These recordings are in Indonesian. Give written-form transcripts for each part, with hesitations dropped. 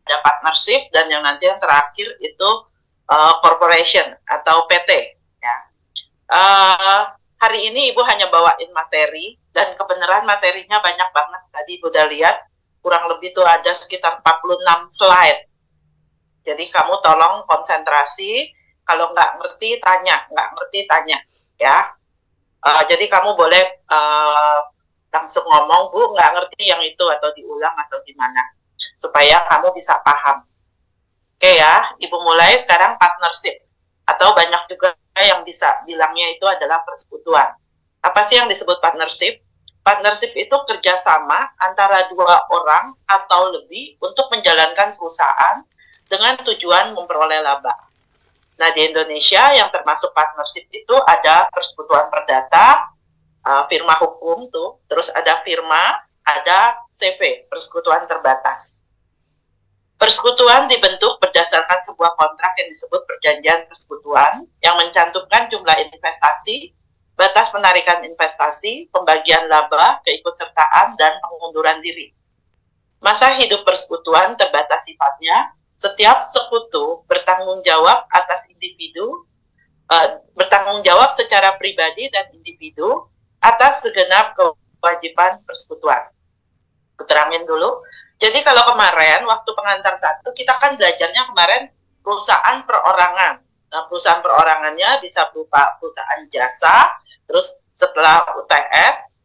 ada partnership, dan yang nanti yang terakhir itu corporation atau PT. Ya. Hari ini Ibu hanya bawain materi, dan kebenaran materinya banyak banget. Tadi Ibu udah lihat, kurang lebih tuh ada sekitar 46 slide. Jadi kamu tolong konsentrasi, kalau nggak ngerti tanya, ya. Jadi kamu boleh langsung ngomong, Bu, nggak ngerti yang itu, atau diulang, atau gimana, supaya kamu bisa paham. Oke ya, Ibu mulai sekarang partnership, atau banyak juga yang bisa bilangnya itu adalah persekutuan. Apa sih yang disebut partnership? Partnership itu kerjasama antara dua orang atau lebih untuk menjalankan perusahaan dengan tujuan memperoleh laba. Nah, di Indonesia yang termasuk partnership itu ada persekutuan perdata, firma hukum tuh, terus ada firma, ada CV, persekutuan terbatas. Persekutuan dibentuk berdasarkan sebuah kontrak yang disebut perjanjian persekutuan yang mencantumkan jumlah investasi, batas penarikan investasi, pembagian laba, keikutsertaan, dan pengunduran diri. Masa hidup persekutuan terbatas sifatnya, setiap sekutu bertanggung jawab atas individu, bertanggung jawab secara pribadi dan individu atas segenap kewajiban persekutuan. Kuterangin dulu. Jadi kalau kemarin waktu pengantar 1 kita kan belajarnya kemarin perusahaan perorangan. Nah, perusahaan perorangannya bisa berupa perusahaan jasa, terus setelah UTS,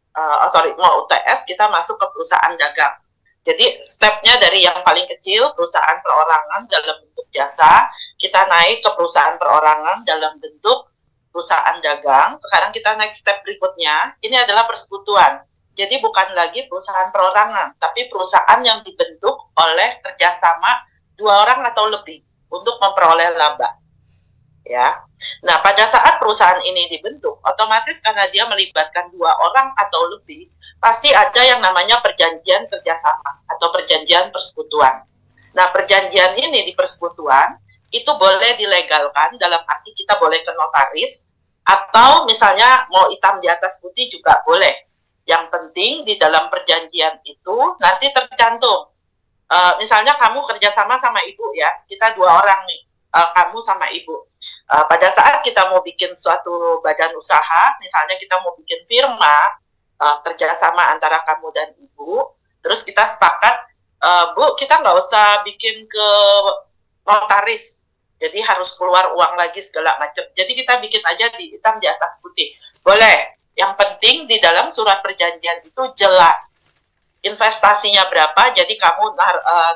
mau UTS kita masuk ke perusahaan dagang. Jadi stepnya dari yang paling kecil perusahaan perorangan dalam bentuk jasa, kita naik ke perusahaan perorangan dalam bentuk perusahaan dagang. Sekarang kita naik step berikutnya, ini adalah persekutuan. Jadi bukan lagi perusahaan perorangan, tapi perusahaan yang dibentuk oleh kerjasama 2 orang atau lebih untuk memperoleh laba. Ya. Nah, pada saat perusahaan ini dibentuk, otomatis karena dia melibatkan 2 orang atau lebih, pasti ada yang namanya perjanjian kerjasama atau perjanjian persekutuan. Nah, perjanjian ini di persekutuan itu boleh dilegalkan, dalam arti kita boleh ke notaris, atau misalnya mau hitam di atas putih juga boleh. Yang penting di dalam perjanjian itu nanti tercantum. Misalnya kamu kerjasama sama ibu ya, kita 2 orang nih, kamu sama ibu. Pada saat kita mau bikin suatu badan usaha, misalnya kita mau bikin firma, kerjasama antara kamu dan ibu, terus kita sepakat, Bu, kita nggak usah bikin ke notaris, jadi harus keluar uang lagi segala macam. Jadi kita bikin aja di hitam di atas putih, boleh. Yang penting di dalam surat perjanjian itu jelas investasinya berapa, jadi kamu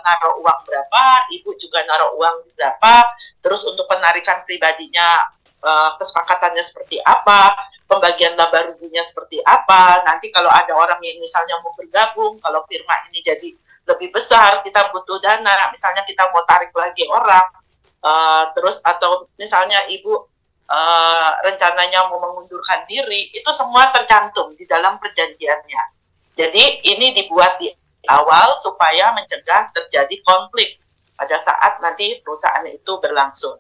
naruh uang berapa, ibu juga naruh uang berapa, terus untuk penarikan pribadinya kesepakatannya seperti apa, pembagian laba ruginya seperti apa. Nanti kalau ada orang yang misalnya mau bergabung, kalau firma ini jadi lebih besar, kita butuh dana, misalnya kita mau tarik lagi orang, terus atau misalnya ibu rencananya mau mengundurkan diri, itu semua tercantum di dalam perjanjiannya. Jadi ini dibuat di awal supaya mencegah terjadi konflik pada saat nanti perusahaan itu berlangsung.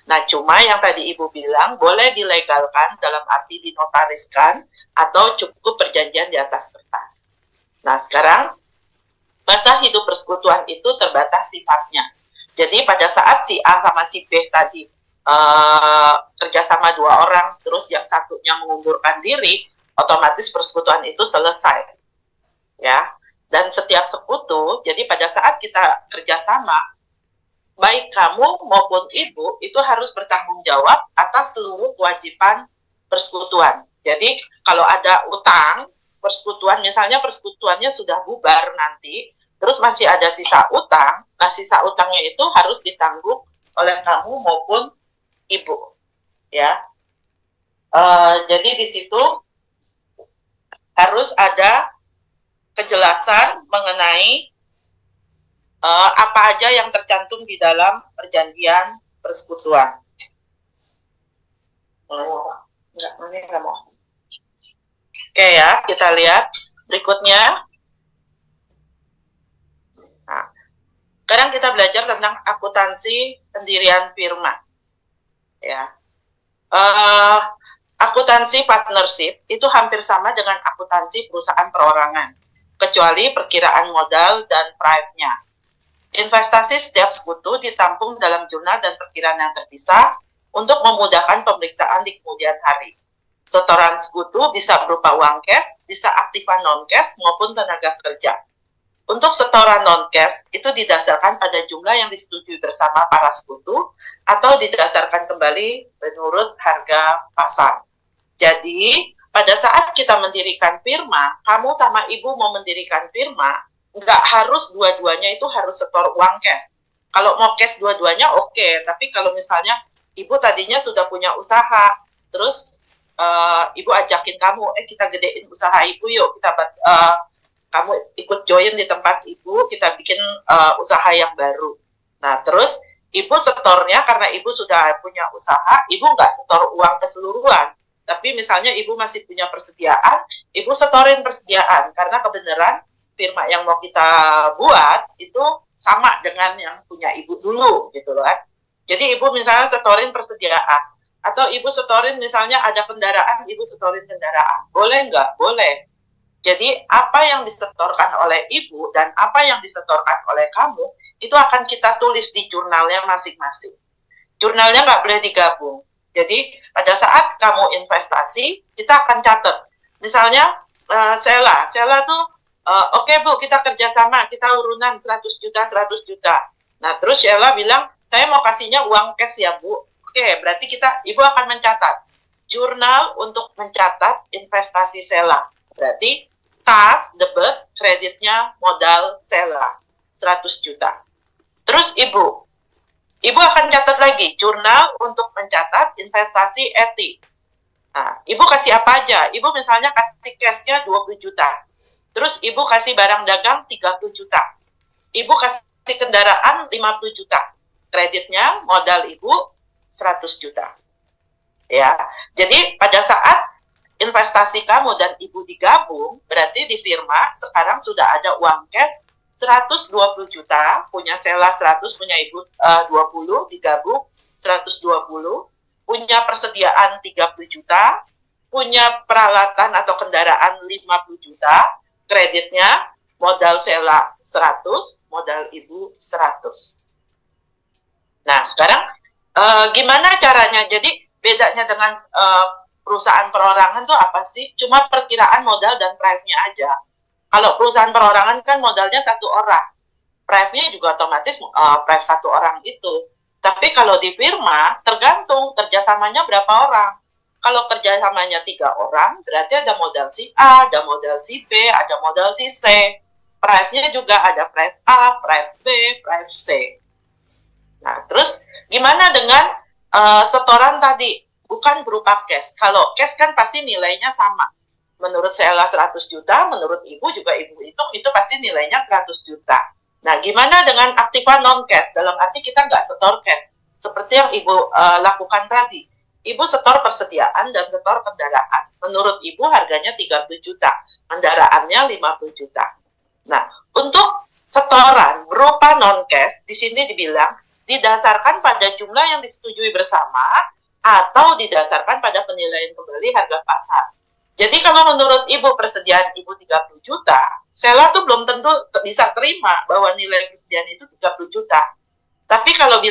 Nah, cuma yang tadi Ibu bilang boleh dilegalkan dalam arti dinotariskan atau cukup perjanjian di atas kertas. Nah, sekarang masa hidup persekutuan itu terbatas sifatnya. Jadi pada saat si A sama si B tadi kerjasama 2 orang, terus yang satunya mengundurkan diri, otomatis persekutuan itu selesai, ya. Dan setiap sekutu, jadi pada saat kita kerjasama, baik kamu maupun ibu itu harus bertanggung jawab atas seluruh kewajiban persekutuan. Jadi kalau ada utang persekutuan, misalnya persekutuannya sudah bubar nanti, terus masih ada sisa utang, nah sisa utangnya itu harus ditanggung oleh kamu maupun ibu, ya. Jadi di situ harus ada kejelasan mengenai apa aja yang tercantum di dalam perjanjian persekutuan. Enggak mau. Oke ya, kita lihat berikutnya. Nah, sekarang kita belajar tentang akuntansi pendirian firma. Ya, akuntansi partnership itu hampir sama dengan akuntansi perusahaan perorangan, kecuali perkiraan modal dan pride-nya. Investasi setiap sekutu ditampung dalam jurnal dan perkiraan yang terpisah untuk memudahkan pemeriksaan di kemudian hari. Setoran sekutu bisa berupa uang cash, bisa aktifan non-cash maupun tenaga kerja. Untuk setoran non-cash itu didasarkan pada jumlah yang disetujui bersama para sekutu atau didasarkan kembali menurut harga pasar. Jadi, pada saat kita mendirikan firma, kamu sama ibu mau mendirikan firma, nggak harus dua-duanya itu harus setor uang cash. Kalau mau cash dua-duanya oke, tapi kalau misalnya ibu tadinya sudah punya usaha, terus ibu ajakin kamu, kita gedein usaha ibu yuk, kita kamu ikut join di tempat ibu, kita bikin usaha yang baru. Nah, terus ibu setornya karena ibu sudah punya usaha, ibu nggak setor uang keseluruhan. Tapi misalnya ibu masih punya persediaan, ibu setorin persediaan karena kebenaran firma yang mau kita buat itu sama dengan yang punya ibu dulu gitu kan. Jadi ibu misalnya setorin persediaan atau ibu setorin misalnya ada kendaraan, ibu setorin kendaraan. Boleh nggak? Boleh. Jadi apa yang disetorkan oleh ibu dan apa yang disetorkan oleh kamu itu akan kita tulis di jurnalnya masing-masing. Jurnalnya nggak boleh digabung. Jadi pada saat kamu investasi, kita akan catat. Misalnya Sheila tuh, oke Bu, kita kerjasama, kita urunan 100 juta, 100 juta. Nah terus Sheila bilang, saya mau kasihnya uang cash ya Bu. Oke, berarti ibu akan mencatat. Jurnal untuk mencatat investasi Sheila. Berarti kas, debit, kreditnya, modal Sheila 100 juta. Terus ibu akan catat lagi jurnal untuk mencatat investasi Eti. Nah, ibu kasih apa aja? Ibu misalnya kasih cashnya 20 juta. Terus ibu kasih barang dagang 30 juta. Ibu kasih kendaraan 50 juta. Kreditnya, modal ibu 100 juta. Ya. Jadi pada saat investasi kamu dan ibu digabung, berarti di firma sekarang sudah ada uang cash 120 juta, punya Sheila 100, punya ibu 20, digabung 120, punya persediaan 30 juta, punya peralatan atau kendaraan 50 juta, kreditnya modal Sheila 100, modal ibu 100. Nah, sekarang gimana caranya? Jadi bedanya dengan perusahaan perorangan tuh apa sih? Cuma perkiraan modal dan price-nya aja. Kalau perusahaan perorangan kan modalnya satu orang, price-nya juga otomatis price satu orang itu. Tapi kalau di firma tergantung kerjasamanya berapa orang. Kalau kerjasamanya 3 orang, berarti ada modal si A, ada modal si B, ada modal si C. Price-nya juga ada price A, price B, price C. Nah, terus gimana dengan setoran tadi? Bukan berupa cash. Kalau cash kan pasti nilainya sama. Menurut Sheila 100 juta, menurut ibu juga ibu hitung itu pasti nilainya 100 juta. Nah, gimana dengan aktifan non-cash? Dalam arti kita nggak setor cash. Seperti yang ibu lakukan tadi. Ibu setor persediaan dan setor kendaraan. Menurut ibu harganya 30 juta. Kendaraannya 50 juta. Nah, untuk setoran berupa non-cash, di sini dibilang didasarkan pada jumlah yang disetujui bersama atau didasarkan pada penilaian kembali harga pasar. Jadi kalau menurut ibu persediaan ibu 30 juta, Sheila tuh belum tentu bisa terima bahwa nilai persediaan itu 30 juta. Tapi kalau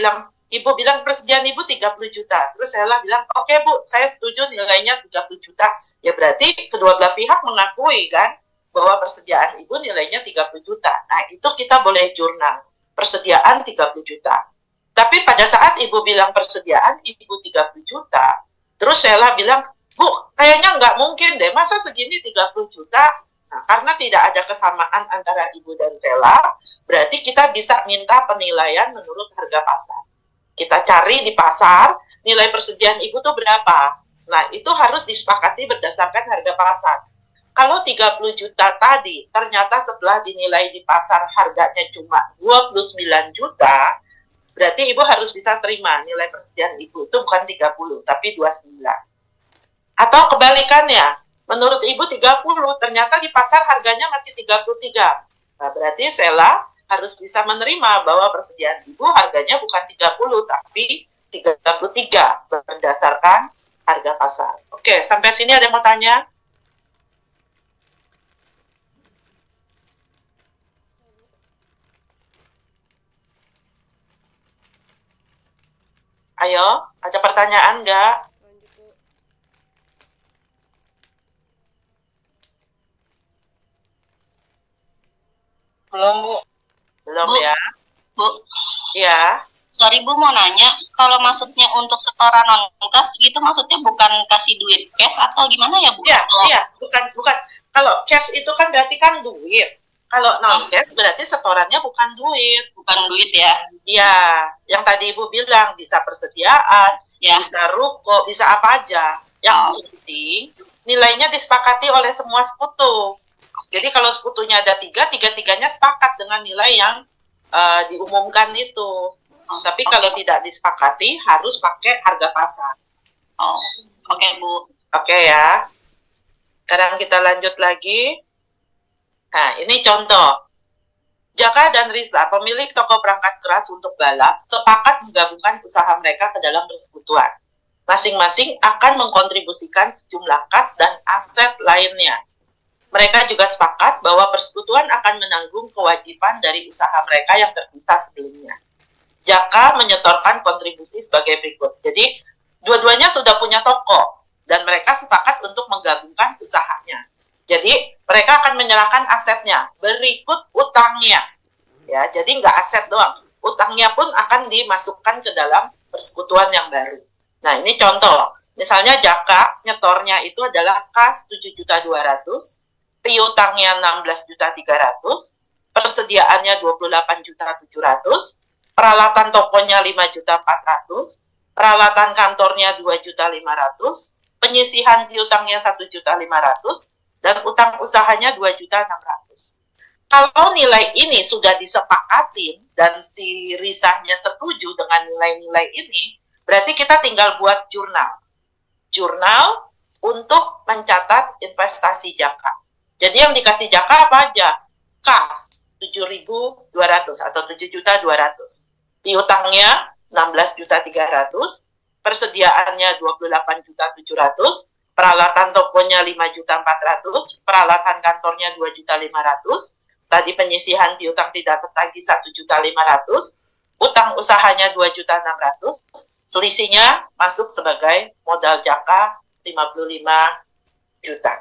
ibu bilang persediaan ibu 30 juta, terus Sheila bilang, oke Bu, saya setuju nilainya 30 juta. Ya berarti kedua belah pihak mengakui kan bahwa persediaan ibu nilainya 30 juta. Nah itu kita boleh jurnal, persediaan 30 juta. Tapi pada saat ibu bilang persediaan ibu 30 juta, terus Sheila bilang, Bu, kayaknya nggak mungkin deh, masa segini 30 juta? Nah, karena tidak ada kesamaan antara ibu dan Sheila, berarti kita bisa minta penilaian menurut harga pasar. Kita cari di pasar, nilai persediaan ibu tuh berapa? Nah, itu harus disepakati berdasarkan harga pasar. Kalau 30 juta tadi, ternyata setelah dinilai di pasar harganya cuma 29 juta, berarti ibu harus bisa terima nilai persediaan ibu itu bukan 30, tapi 29. Atau kebalikannya, menurut ibu 30, ternyata di pasar harganya masih 33. Nah, berarti Sheila harus bisa menerima bahwa persediaan ibu harganya bukan 30, tapi 33 berdasarkan harga pasar. Oke, sampai sini ada yang mau tanya? Ayo, ada pertanyaan nggak? Belum, Bu. Belum Bu. ya? Bu. Ya. Sorry Bu, mau nanya, kalau maksudnya untuk setoran non-cash gitu maksudnya bukan kasih duit cash atau gimana ya Bu? Iya, bukan. Kalau cash itu kan berarti kan duit. Kalau non-cash berarti setorannya bukan duit. Bukan duit ya? Iya, yang tadi Ibu bilang bisa persediaan, Ya. bisa ruko, bisa apa aja. Yang penting nilainya disepakati oleh semua sekutu. Jadi kalau sekutunya ada tiga-tiganya sepakat dengan nilai yang diumumkan itu. Tapi kalau tidak disepakati harus pakai harga pasar. Oh, oke Bu. Oke ya. Sekarang kita lanjut lagi. Nah, ini contoh. Jaka dan Risa, pemilik toko perangkat keras untuk balap, sepakat menggabungkan usaha mereka ke dalam persekutuan. Masing-masing akan mengkontribusikan sejumlah kas dan aset lainnya. Mereka juga sepakat bahwa persekutuan akan menanggung kewajiban dari usaha mereka yang terpisah sebelumnya. Jaka menyetorkan kontribusi sebagai berikut. Jadi, dua-duanya sudah punya toko, dan mereka sepakat untuk menggabungkan usahanya. Jadi, mereka akan menyerahkan asetnya, berikut utangnya. Ya, jadi nggak aset doang. Utangnya pun akan dimasukkan ke dalam persekutuan yang baru. Nah, ini contoh. Misalnya Jaka nyetornya itu adalah kas 7.200.000, piutangnya 16.300.000, persediaannya 28.700.000, peralatan tokonya 5.400.000, peralatan kantornya 2.500.000, penyisihan piutangnya 1.500.000, dan utang usahanya 2.600.000. Kalau nilai ini sudah disepakatin dan si Risahnya setuju dengan nilai-nilai ini, berarti kita tinggal buat jurnal. Jurnal untuk mencatat investasi Jaka. Jadi yang dikasih Jaka apa aja? Kas 7.200 atau 7.200.000. Piutangnya 16.300.000, persediaannya 28.700.000, peralatan tokonya 5.400.000, peralatan kantornya 2.500.000, tadi penyisihan piutang tidak tertagih 1.500.000, utang usahanya 2.600.000, selisihnya masuk sebagai modal Jaka 55 juta.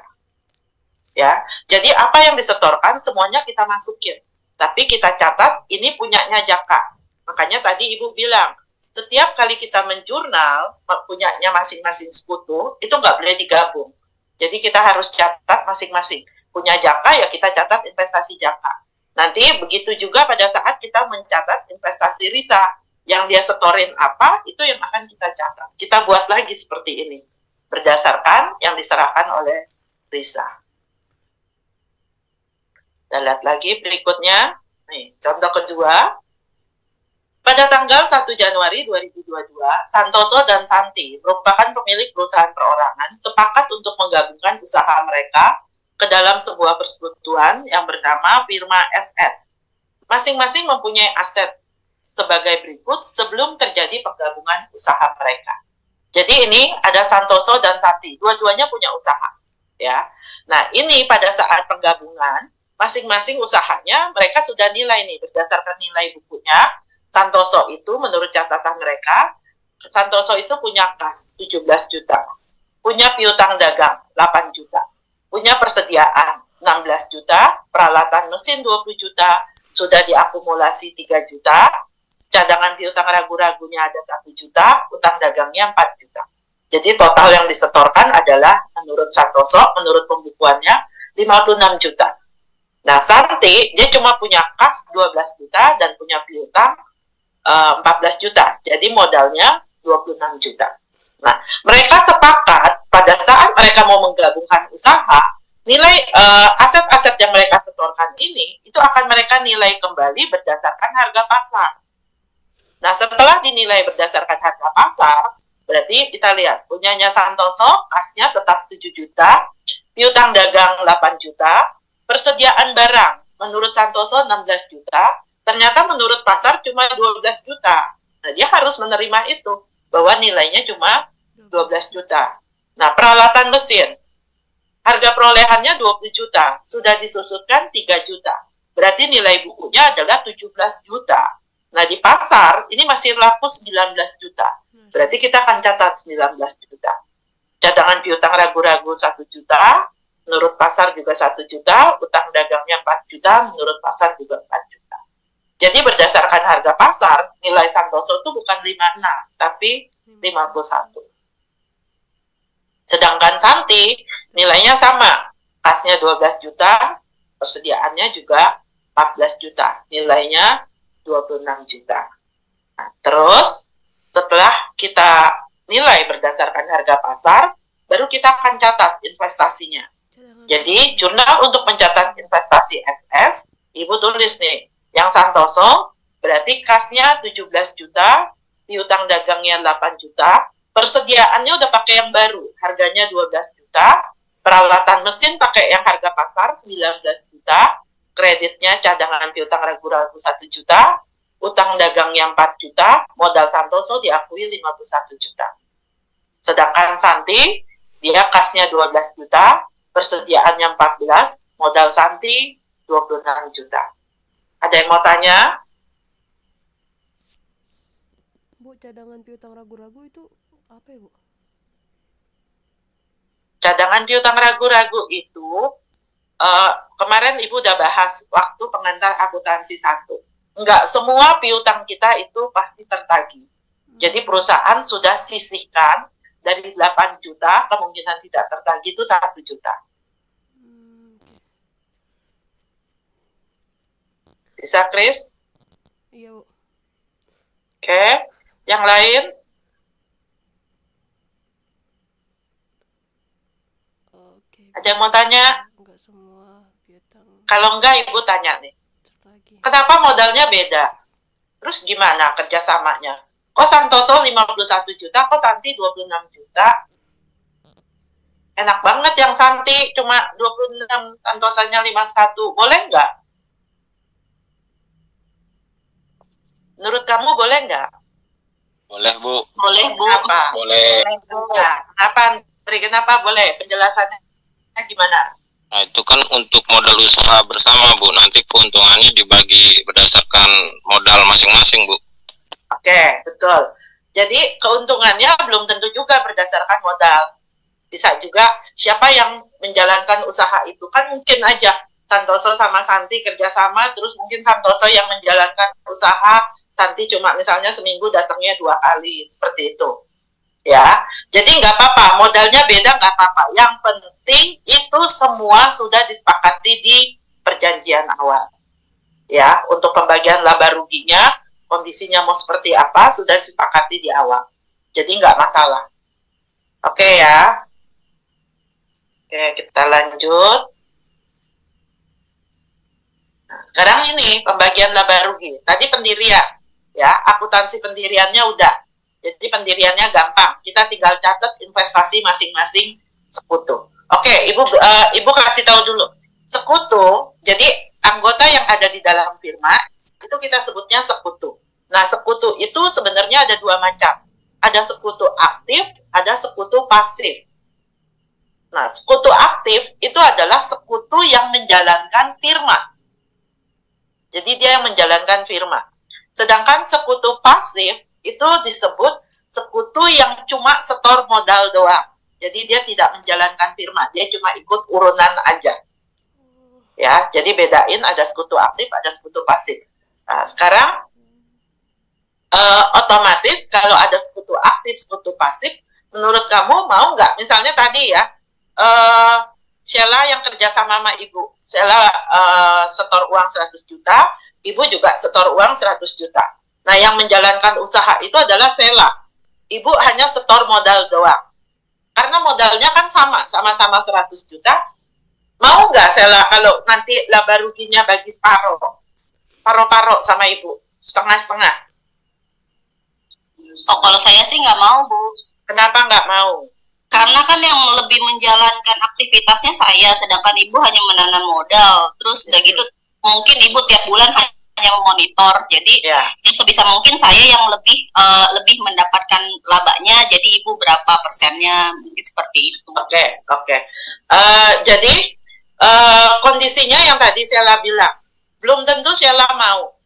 Ya, jadi apa yang disetorkan semuanya kita masukin, tapi kita catat ini punyanya Jaka. Makanya tadi Ibu bilang, setiap kali kita menjurnal punyanya masing-masing sekutu, itu nggak boleh digabung. Jadi kita harus catat masing-masing. Punya Jaka, ya kita catat investasi Jaka. Nanti begitu juga pada saat kita mencatat investasi Risa, yang dia setorin apa, itu yang akan kita catat. Kita buat lagi seperti ini, berdasarkan yang diserahkan oleh Risa. Kita lihat lagi berikutnya. Nih, contoh kedua. Pada tanggal 1 Januari 2022, Santoso dan Santi merupakan pemilik perusahaan perorangan sepakat untuk menggabungkan usaha mereka ke dalam sebuah persekutuan yang bernama Firma SS. Masing-masing mempunyai aset sebagai berikut sebelum terjadi penggabungan usaha mereka. Jadi ini ada Santoso dan Santi, dua-duanya punya usaha. Ya. Nah ini pada saat penggabungan, masing-masing usahanya mereka sudah nilai nih berdasarkan nilai bukunya. Santoso itu menurut catatan mereka, Santoso itu punya kas 17 juta, punya piutang dagang 8 juta, punya persediaan 16 juta, peralatan mesin 20 juta, sudah diakumulasi 3 juta, cadangan piutang ragu-ragunya ada 1 juta, utang dagangnya 4 juta. Jadi total yang disetorkan adalah menurut Santoso, menurut pembukuannya 56 juta. Nah Santi, dia cuma punya kas 12 juta dan punya piutang 14 juta, jadi modalnya 26 juta. Nah, mereka sepakat pada saat mereka mau menggabungkan usaha, nilai aset-aset yang mereka setorkan ini, itu akan mereka nilai kembali berdasarkan harga pasar. Nah, setelah dinilai berdasarkan harga pasar, berarti kita lihat, punyanya Santoso, kasnya tetap 7 juta, piutang dagang 8 juta, persediaan barang, menurut Santoso 16 juta, ternyata menurut pasar cuma 12 juta. Nah, dia harus menerima itu, bahwa nilainya cuma 12 juta. Nah, peralatan mesin, harga perolehannya 20 juta, sudah disusutkan 3 juta. Berarti nilai bukunya adalah 17 juta. Nah, di pasar, ini masih laku 19 juta. Berarti kita akan catat 19 juta. Cadangan piutang ragu-ragu 1 juta, menurut pasar juga 1 juta, utang dagangnya 4 juta, menurut pasar juga 4 juta. Jadi berdasarkan harga pasar, nilai Santoso itu bukan 56, tapi 51. Sedangkan Santi nilainya sama, kasnya 12 juta, persediaannya juga 14 juta, nilainya 26 juta. Nah, terus setelah kita nilai berdasarkan harga pasar, baru kita akan catat investasinya. Jadi jurnal untuk mencatat investasi SS, Ibu tulis nih, yang Santoso berarti kasnya 17 juta, piutang dagangnya 8 juta, persediaannya udah pakai yang baru, harganya 12 juta, peralatan mesin pakai yang harga pasar 19 juta, kreditnya cadangan piutang ragu-ragu 1 juta, utang dagang yang 4 juta, modal Santoso diakui 51 juta. Sedangkan Santi, dia kasnya 12 juta, persediaannya 14, modal Santi 26 juta. Ada yang mau tanya? Bu, cadangan piutang ragu-ragu itu apa ya, Bu? Cadangan piutang ragu-ragu itu, kemarin Ibu udah bahas waktu pengantar akuntansi 1. Enggak semua piutang kita itu pasti tertagih. Jadi perusahaan sudah sisihkan dari 8 juta, kemungkinan tidak tertagih itu 1 juta. Bisa, Chris? Iya, Bu. Oke. Yang lain? Oke. Ada yang mau tanya? Enggak semua piutang Kalau enggak, Ibu tanya nih. tertagih. Kenapa modalnya beda? Terus gimana kerjasamanya? Kok Santoso 51 juta, kok Santi 26 juta? Enak banget yang Santi cuma 26, Santosanya 51. Boleh nggak? Menurut kamu boleh nggak? Boleh, Bu. Boleh, Bu. Kenapa? Boleh. Nah, kenapa? Kenapa boleh? Penjelasannya gimana? Nah, itu kan untuk modal usaha bersama, Bu. Nanti keuntungannya dibagi berdasarkan modal masing-masing, Bu. Oke, betul. Jadi keuntungannya belum tentu juga berdasarkan modal. Bisa juga siapa yang menjalankan usaha itu. Kan mungkin aja Santoso sama Santi kerjasama, terus mungkin Santoso yang menjalankan usaha, Santi cuma misalnya seminggu datangnya 2 kali, seperti itu. Ya, jadi nggak apa-apa, modalnya beda nggak apa-apa. Yang penting itu semua sudah disepakati di perjanjian awal. Ya, untuk pembagian laba ruginya, kondisinya mau seperti apa, sudah disepakati di awal. Jadi nggak masalah. Oke ya. Oke, kita lanjut. Nah, sekarang ini pembagian laba rugi. Tadi pendirian. Ya, akuntansi pendiriannya udah. Jadi pendiriannya gampang. Kita tinggal catat investasi masing-masing sekutu. Oke, Ibu kasih tahu dulu. Sekutu, jadi anggota yang ada di dalam firma, itu kita sebutnya sekutu. Nah, sekutu itu sebenarnya ada 2 macam. Ada sekutu aktif, ada sekutu pasif. Nah, sekutu aktif itu adalah sekutu yang menjalankan firma. Jadi dia yang menjalankan firma. Sedangkan sekutu pasif itu disebut sekutu yang cuma setor modal doang. Jadi dia tidak menjalankan firma, dia cuma ikut urunan aja. Ya, jadi bedain ada sekutu aktif, ada sekutu pasif. Nah, sekarang otomatis kalau ada sekutu aktif, sekutu pasif, menurut kamu mau nggak? Misalnya tadi ya, Sheila yang kerja sama Ibu, Sheila setor uang 100 juta, Ibu juga setor uang 100 juta. Nah, yang menjalankan usaha itu adalah Sheila. Ibu hanya setor modal doang. Karena modalnya kan sama-sama 100 juta. Mau nggak Sheila kalau nanti laba ruginya bagi separuh? Paro-paro sama Ibu, setengah-setengah. Oh, kalau saya sih nggak mau, Bu. Kenapa nggak mau? Karena kan yang lebih menjalankan aktivitasnya saya, sedangkan Ibu hanya menanam modal. Terus udah gitu, mungkin Ibu tiap bulan hanya memonitor. Jadi Ya. yang sebisa mungkin saya yang lebih mendapatkan labanya. Jadi Ibu berapa persennya, mungkin seperti itu. Oke. Jadi kondisinya yang tadi Sheila bilang, belum tentu Sheila mau.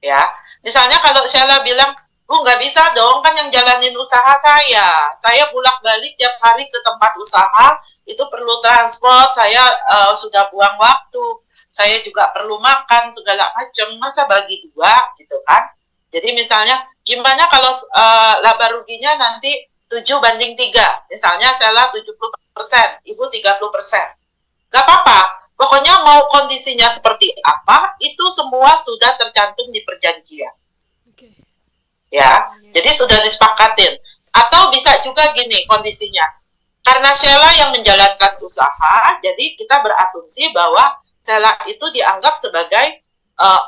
Ya, misalnya kalau Sheila bilang Bu, nggak bisa dong, kan yang jalanin usaha saya. Saya bolak-balik tiap hari ke tempat usaha, itu perlu transport, saya sudah buang waktu. Saya juga perlu makan, segala macam. Masa bagi dua, gitu kan? Jadi misalnya, gimana kalau laba ruginya nanti 7:3? Misalnya saya 70%, Ibu 30%. Nggak apa-apa. Pokoknya mau kondisinya seperti apa, itu semua sudah tercantum di perjanjian. Ya, jadi sudah disepakatin. Atau bisa juga gini kondisinya. Karena Sheila yang menjalankan usaha, jadi kita berasumsi bahwa Sheila itu dianggap sebagai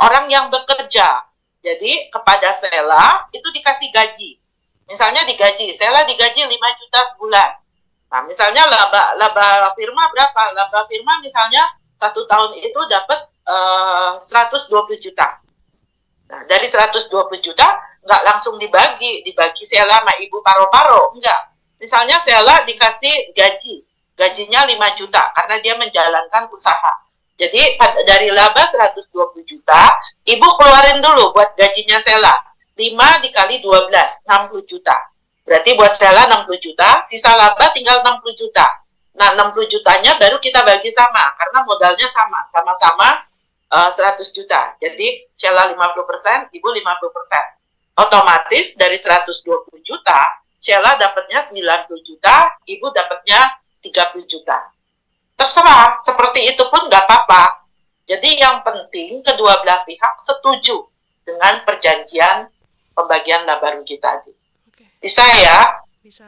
orang yang bekerja. Jadi kepada Sheila itu dikasih gaji. Misalnya digaji, Sheila digaji 5 juta sebulan. Nah, misalnya laba firma berapa? Laba firma misalnya 1 tahun itu dapat 120 juta. Nah, dari 120 juta nggak langsung dibagi Sheila sama ibu paro-paro, enggak. Misalnya Sheila dikasih gajinya 5 juta karena dia menjalankan usaha. Jadi dari laba 120 juta, ibu keluarin dulu buat gajinya Sheila. 5 dikali 12, 60 juta. Berarti buat Sheila 60 juta, sisa laba tinggal 60 juta. Nah, 60 jutanya baru kita bagi sama, karena modalnya sama-sama 100 juta. Jadi Sheila 50%, ibu 50%. Otomatis dari 120 juta, Sheila dapatnya 90 juta, ibu dapatnya 30 juta. Terserah, seperti itu pun nggak apa-apa. Jadi yang penting kedua belah pihak setuju dengan perjanjian pembagian laba rugi tadi. Bisa ya? Bisa.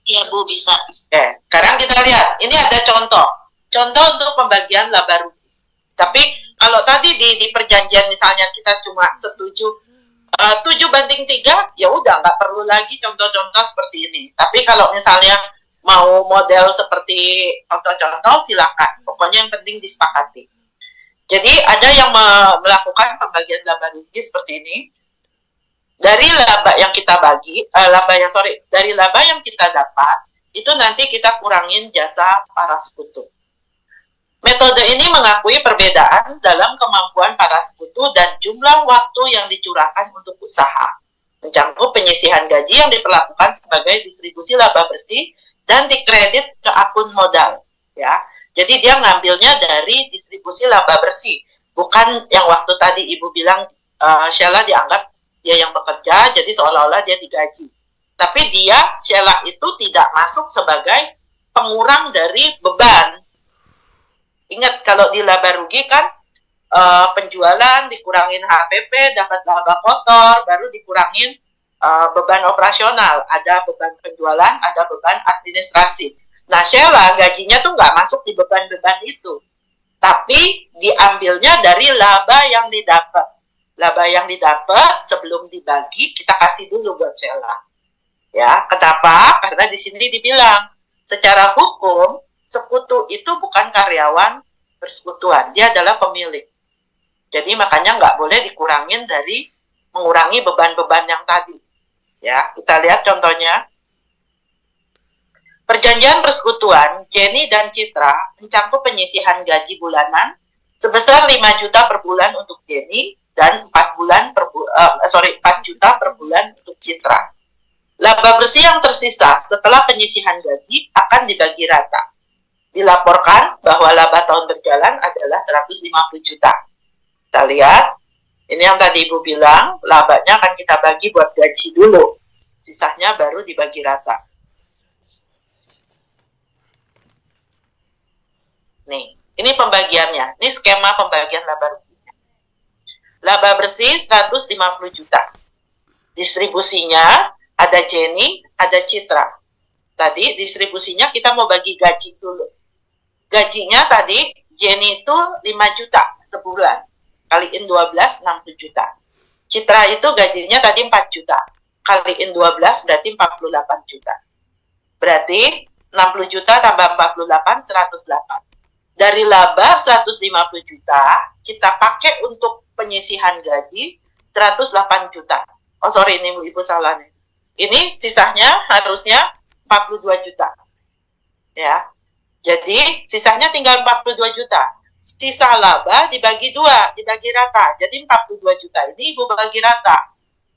Iya Bu, bisa. Oke, sekarang kita lihat. Ini ada contoh. Contoh untuk pembagian laba rugi. Tapi kalau tadi di perjanjian misalnya kita cuma setuju 7:3, ya udah nggak perlu lagi contoh-contoh seperti ini. Tapi kalau misalnya mau model seperti contoh-contoh, silakan. Pokoknya yang penting disepakati. Jadi ada yang melakukan pembagian laba rugi seperti ini. Dari laba yang kita bagi, dari laba yang kita dapat, itu nanti kita kurangin jasa para sekutu. Metode ini mengakui perbedaan dalam kemampuan para sekutu dan jumlah waktu yang dicurahkan untuk usaha. Mencakup penyisihan gaji yang diperlakukan sebagai distribusi laba bersih dan dikredit ke akun modal. Ya, jadi dia ngambilnya dari distribusi laba bersih, bukan yang waktu tadi Ibu bilang Sheila dianggap dia yang bekerja, jadi seolah-olah dia digaji. Tapi Sheila itu tidak masuk sebagai pengurang dari beban. Ingat, kalau di laba rugi kan penjualan dikurangin HPP, dapat laba kotor, baru dikurangin beban operasional. Ada beban penjualan, ada beban administrasi. Nah, Sheila gajinya tuh nggak masuk di beban-beban itu. Tapi diambilnya dari laba yang didapat. Laba yang didapat sebelum dibagi, kita kasih dulu buat Sheila. Ya, kenapa? Karena di sini dibilang, secara hukum, sekutu itu bukan karyawan persekutuan, dia adalah pemilik. Jadi makanya nggak boleh dikurangin dari mengurangi beban-beban yang tadi. Ya, kita lihat contohnya. Perjanjian persekutuan Jenny dan Citra mencakup penyisihan gaji bulanan sebesar 5 juta per bulan untuk Jenny dan 4 juta per bulan untuk Citra. Laba bersih yang tersisa setelah penyisihan gaji akan dibagi rata. Dilaporkan bahwa laba tahun berjalan adalah 150 juta. Kita lihat, ini yang tadi Ibu bilang, labanya akan kita bagi buat gaji dulu. Sisanya baru dibagi rata. Nih, ini pembagiannya. Ini skema pembagian laba ruginya. Laba bersih 150 juta. Distribusinya ada Jenny, ada Citra. Tadi distribusinya kita mau bagi gaji dulu. Gajinya tadi Jenny itu 5 juta sebulan. Kaliin 12, 60 juta. Citra itu gajinya tadi 4 juta. Kaliin 12 berarti 48 juta. Berarti 60 juta tambah 48, 108. Dari laba 150 juta, kita pakai untuk penyisihan gaji 108 juta. Oh sorry, ini Ibu salah nih. Ini sisanya harusnya 42 juta. Ya. Jadi sisanya tinggal 42 juta. Sisa laba dibagi 2, dibagi rata. Jadi 42 juta ini Ibu bagi rata.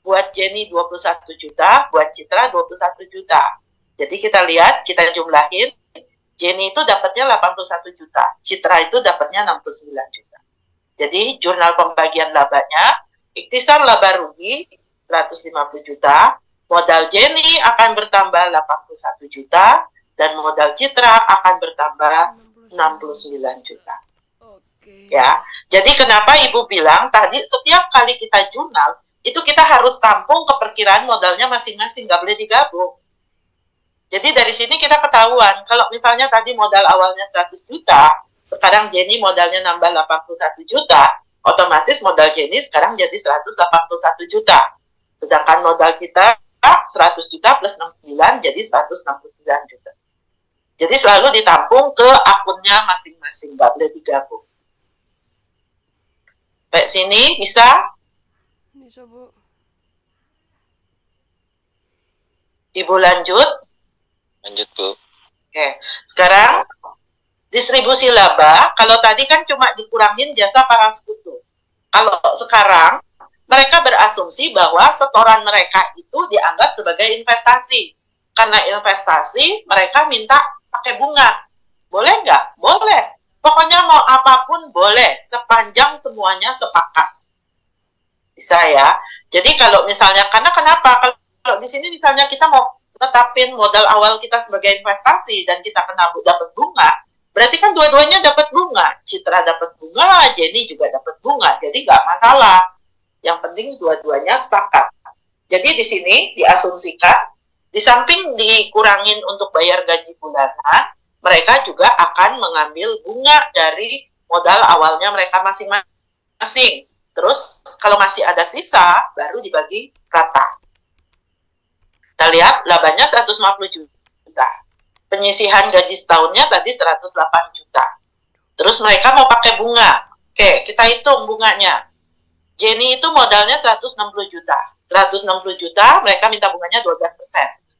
buat Jenny 21 juta, buat Citra 21 juta. Jadi kita lihat, kita jumlahin, Jenny itu dapatnya 81 juta, Citra itu dapatnya 69 juta. Jadi jurnal pembagian labanya, ikhtisar laba rugi 150 juta, modal Jenny akan bertambah 81 juta, dan modal Citra akan bertambah 69 juta. Ya, jadi kenapa Ibu bilang tadi setiap kali kita jurnal, itu kita harus tampung ke perkiraan modalnya masing-masing, nggak boleh digabung. Jadi dari sini kita ketahuan, kalau misalnya tadi modal awalnya 100 juta, sekarang Jenny modalnya nambah 81 juta, otomatis modal Jenny sekarang jadi 181 juta. Sedangkan modal kita 100 juta plus 69 jadi 169 juta. Jadi selalu ditampung ke akunnya masing-masing, nggak boleh digabung. Baik, sini bisa? Bisa, Bu. Ibu lanjut. Lanjut, Bu. Oke, sekarang distribusi laba, kalau tadi kan cuma dikurangin jasa para sekutu. Kalau sekarang, mereka berasumsi bahwa setoran mereka itu dianggap sebagai investasi. Karena investasi, mereka minta pakai bunga. Boleh nggak? Boleh. Pokoknya mau apapun boleh, sepanjang semuanya sepakat. Bisa ya. Jadi kalau misalnya, karena kenapa? Kalau di sini misalnya kita mau tetapin modal awal kita sebagai investasi dan kita kena dapat bunga, berarti kan dua-duanya dapat bunga. Citra dapat bunga, Jenny juga dapat bunga. Jadi nggak masalah. Yang penting dua-duanya sepakat. Jadi di sini diasumsikan, di samping dikurangin untuk bayar gaji bulanan, mereka juga akan mengambil bunga dari modal awalnya mereka masing-masing. Terus kalau masih ada sisa, baru dibagi rata. Kita lihat labanya 150 juta. Penyisihan gaji setahunnya tadi 108 juta. Terus mereka mau pakai bunga. Oke, kita hitung bunganya. Jenny itu modalnya 160 juta. 160 juta, mereka minta bunganya 12%.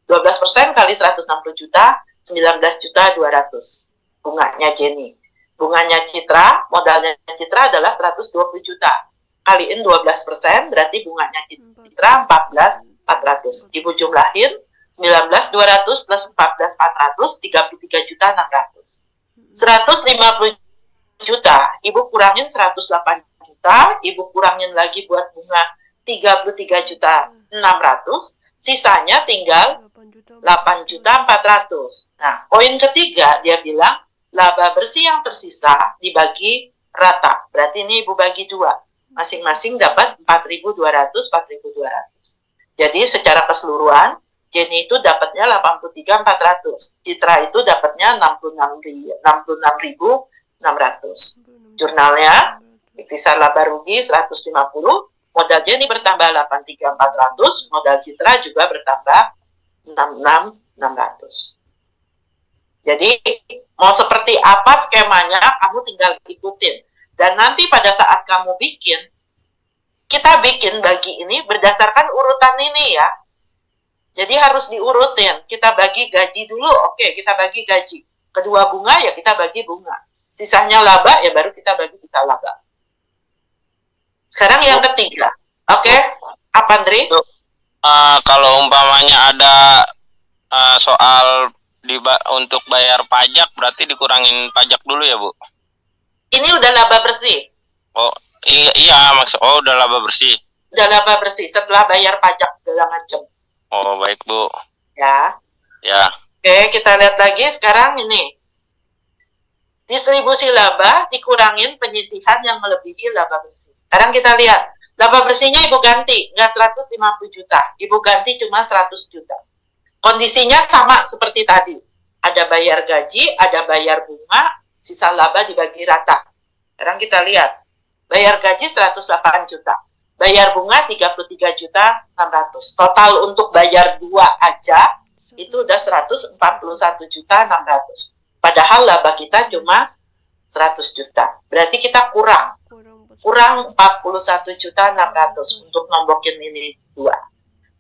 12% kali 160 juta, 19 juta 200. Bunganya Jenny. Bunganya Citra, modalnya Citra adalah 120 juta. Kaliin 12%, berarti bunganya Citra 14.400. Ibu jumlahin 19.200 plus 14.400, 33 juta 600. 150 juta, Ibu kurangin 108 juta, Ibu kurangin lagi buat bunga 33 juta 600, sisanya tinggal 8 juta 400. Nah, poin ketiga dia bilang laba bersih yang tersisa dibagi rata. Berarti ini Ibu bagi dua. Masing-masing dapat 4.200, 4.200. Jadi secara keseluruhan, Jenny itu dapatnya 83.400. Citra itu dapatnya 66.600. Jurnalnya, ikhtisar laba rugi 150, modal Jenny bertambah 83.400, modal Citra juga bertambah 66.600. Jadi, mau seperti apa skemanya, kamu tinggal ikutin. Dan nanti pada saat kamu bikin, kita bikin bagi ini berdasarkan urutan ini ya. Jadi harus diurutin. Kita bagi gaji dulu, oke, kita bagi gaji. Kedua bunga, ya kita bagi bunga. Sisanya laba, ya baru kita bagi sisa laba. Sekarang yang ketiga. Oke, apa Andri? Kalau umpamanya ada soal untuk bayar pajak, berarti dikurangin pajak dulu ya, Bu? Ini udah laba bersih. Oh, iya maksud udah laba bersih. Udah laba bersih setelah bayar pajak segala macam. Oh, baik, Bu. Ya. Ya. Oke, kita lihat lagi sekarang ini. Distribusi laba dikurangin penyisihan yang melebihi laba bersih. Sekarang kita lihat, laba bersihnya Ibu ganti, nggak 150 juta. Ibu ganti cuma 100 juta. Kondisinya sama seperti tadi. Ada bayar gaji, ada bayar bunga, sisa laba dibagi rata. Sekarang kita lihat, bayar gaji 108 juta, bayar bunga 33 juta 600. Total untuk bayar dua aja, itu udah 141 juta 600. Padahal laba kita cuma 100 juta. Berarti kita kurang 41 juta 600 untuk nombokin ini dua.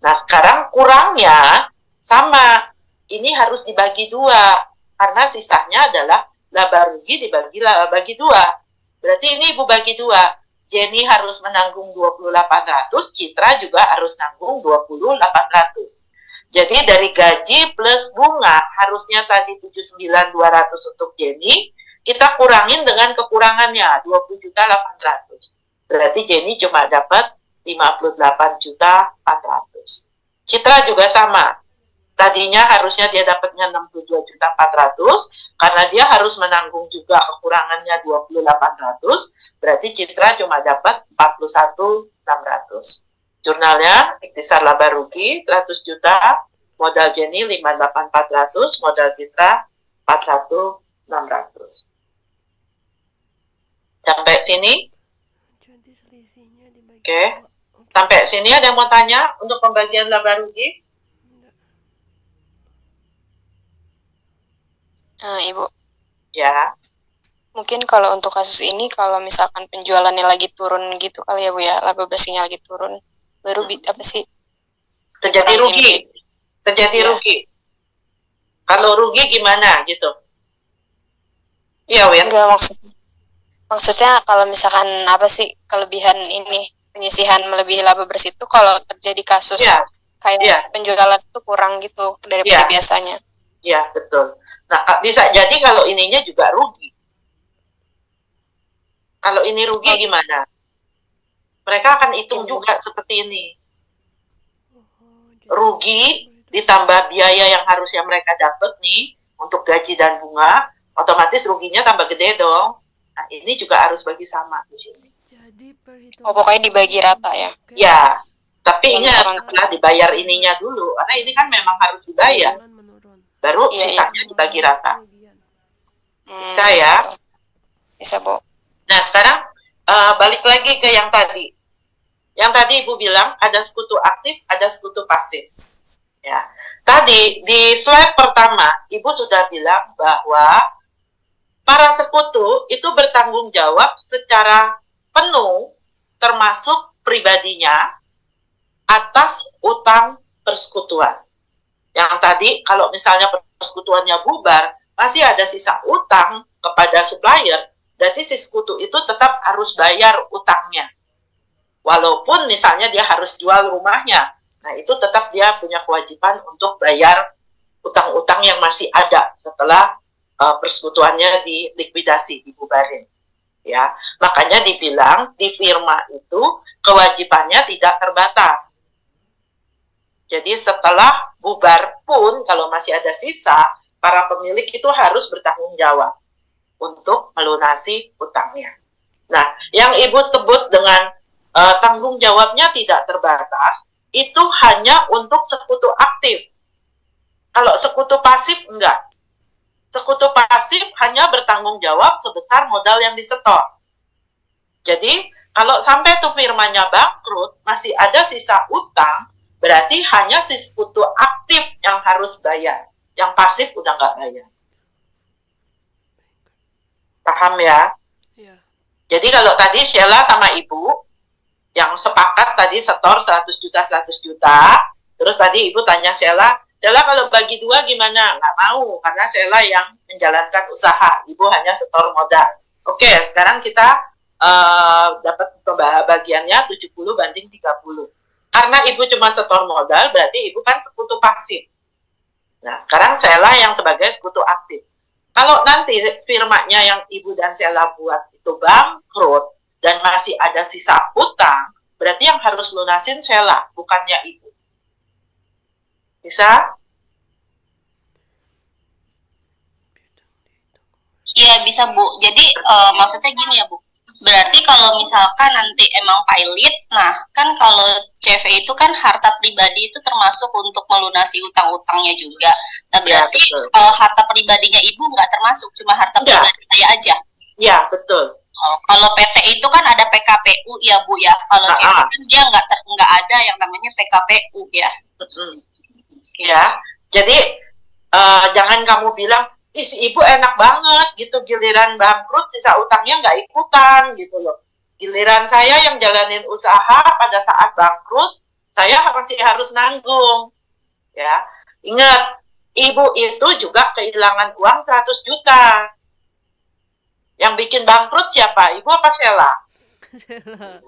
Nah sekarang kurangnya sama, ini harus dibagi dua, karena sisanya adalah laba rugi dibagi dua. Berarti ini Ibu bagi dua. Jenny harus menanggung 20.800, Citra juga harus nanggung 20.800. Jadi dari gaji plus bunga harusnya tadi 79.200 untuk Jenny, kita kurangin dengan kekurangannya 20.800. Berarti Jenny cuma dapat 58.400. Citra juga sama. Tadinya harusnya dia dapatnya 62.400, karena dia harus menanggung juga kekurangannya 20.800, berarti Citra cuma dapat 41.600. Jurnalnya ikhtisar laba rugi 100 juta, modal Jenny 58.400, modal Citra 41.600. Sampai sini? Jadi selisihnya dibagi Oke. dua. Oke. Sampai sini ada yang mau tanya untuk pembagian laba rugi? Enggak. Ibu, Ya. mungkin kalau untuk kasus ini, kalau misalkan penjualannya lagi turun gitu kali ya Bu ya, laba bersihnya lagi turun, baru apa sih? Terjadi Kurangin rugi. kayak- Terjadi Iya. rugi. Kalau rugi gimana gitu? Iya, Win. Enggak, maksudnya kalau misalkan apa sih kelebihan ini, penyisihan melebihi laba bersih itu kalau terjadi kasus Iya. kayak Iya. penjualan itu kurang gitu daripada Iya. biasanya. Ya, betul. Nah, bisa jadi kalau ininya juga rugi. Kalau ini rugi gimana? Mereka akan hitung juga seperti ini. Jadi Rugi seperti itu. ditambah biaya yang harusnya mereka dapat nih untuk gaji dan bunga, otomatis ruginya tambah gede dong. Nah, ini juga harus bagi sama di sini. Jadi perhitungan. Oh, pokoknya dibagi rata ya? Oke. Ya, tapi Yang ingat misalkan- setelah dibayar ininya dulu, karena ini kan memang harus dibayar, Menurun. baru Iya, sisanya dibagi rata. Kerugian. Bisa ya? Gitu. Bisa Bu. Nah, sekarang balik lagi ke yang tadi. Yang tadi Ibu bilang ada sekutu aktif, ada sekutu pasif. Ya. Tadi di slide pertama, Ibu sudah bilang bahwa para sekutu itu bertanggung jawab secara penuh, termasuk pribadinya, atas utang persekutuan. Yang tadi, kalau misalnya persekutuannya bubar, masih ada sisa utang kepada supplier, berarti si sekutu itu tetap harus bayar utangnya. Walaupun misalnya dia harus jual rumahnya, nah itu tetap dia punya kewajiban untuk bayar utang-utang yang masih ada setelah persekutuannya dilikuidasi, dibubarin. Ya, makanya dibilang di firma itu kewajibannya tidak terbatas. Jadi setelah bubar pun kalau masih ada sisa, para pemilik itu harus bertanggung jawab untuk melunasi utangnya. Nah, yang Ibu sebut dengan tanggung jawabnya tidak terbatas, itu hanya untuk sekutu aktif. Kalau sekutu pasif, enggak. Sekutu pasif hanya bertanggung jawab sebesar modal yang disetor. Jadi, kalau sampai tuh firmanya bangkrut, masih ada sisa utang, berarti hanya si sekutu aktif yang harus bayar. Yang pasif udah nggak bayar. Paham ya? Iya. Jadi kalau tadi Sheila sama Ibu, yang sepakat tadi setor 100 juta, 100 juta, terus tadi Ibu tanya Sheila kalau bagi dua gimana? Nggak mau, karena Sheila yang menjalankan usaha, Ibu hanya setor modal. Oke, sekarang kita dapat bagiannya 70 banding 30. Karena Ibu cuma setor modal, berarti Ibu kan sekutu pasif. Nah, sekarang Sheila yang sebagai sekutu aktif. Kalau nanti firmanya yang Ibu dan Sheila buat itu bangkrut, dan masih ada sisa utang, berarti yang harus lunasin Sheila, bukannya Ibu. Bisa? Iya bisa Bu. Jadi maksudnya gini ya Bu. Berarti kalau misalkan nanti emang pilot, nah kan kalau CV itu kan harta pribadi itu termasuk untuk melunasi utang-utangnya juga. Nah berarti harta pribadinya Ibu nggak termasuk, cuma harta pribadi saya aja. Iya betul. Kalau PT itu kan ada PKPU ya Bu ya. Kalau CV kan dia nggak ada yang namanya PKPU ya. Ya, jadi jangan kamu bilang, si Ibu enak banget gitu, giliran bangkrut sisa utangnya nggak ikutan gitu loh. Giliran saya yang jalanin usaha pada saat bangkrut, saya masih harus nanggung. Ya, ingat, Ibu itu juga kehilangan uang 100 juta. Yang bikin bangkrut siapa? Ibu apa Sheila?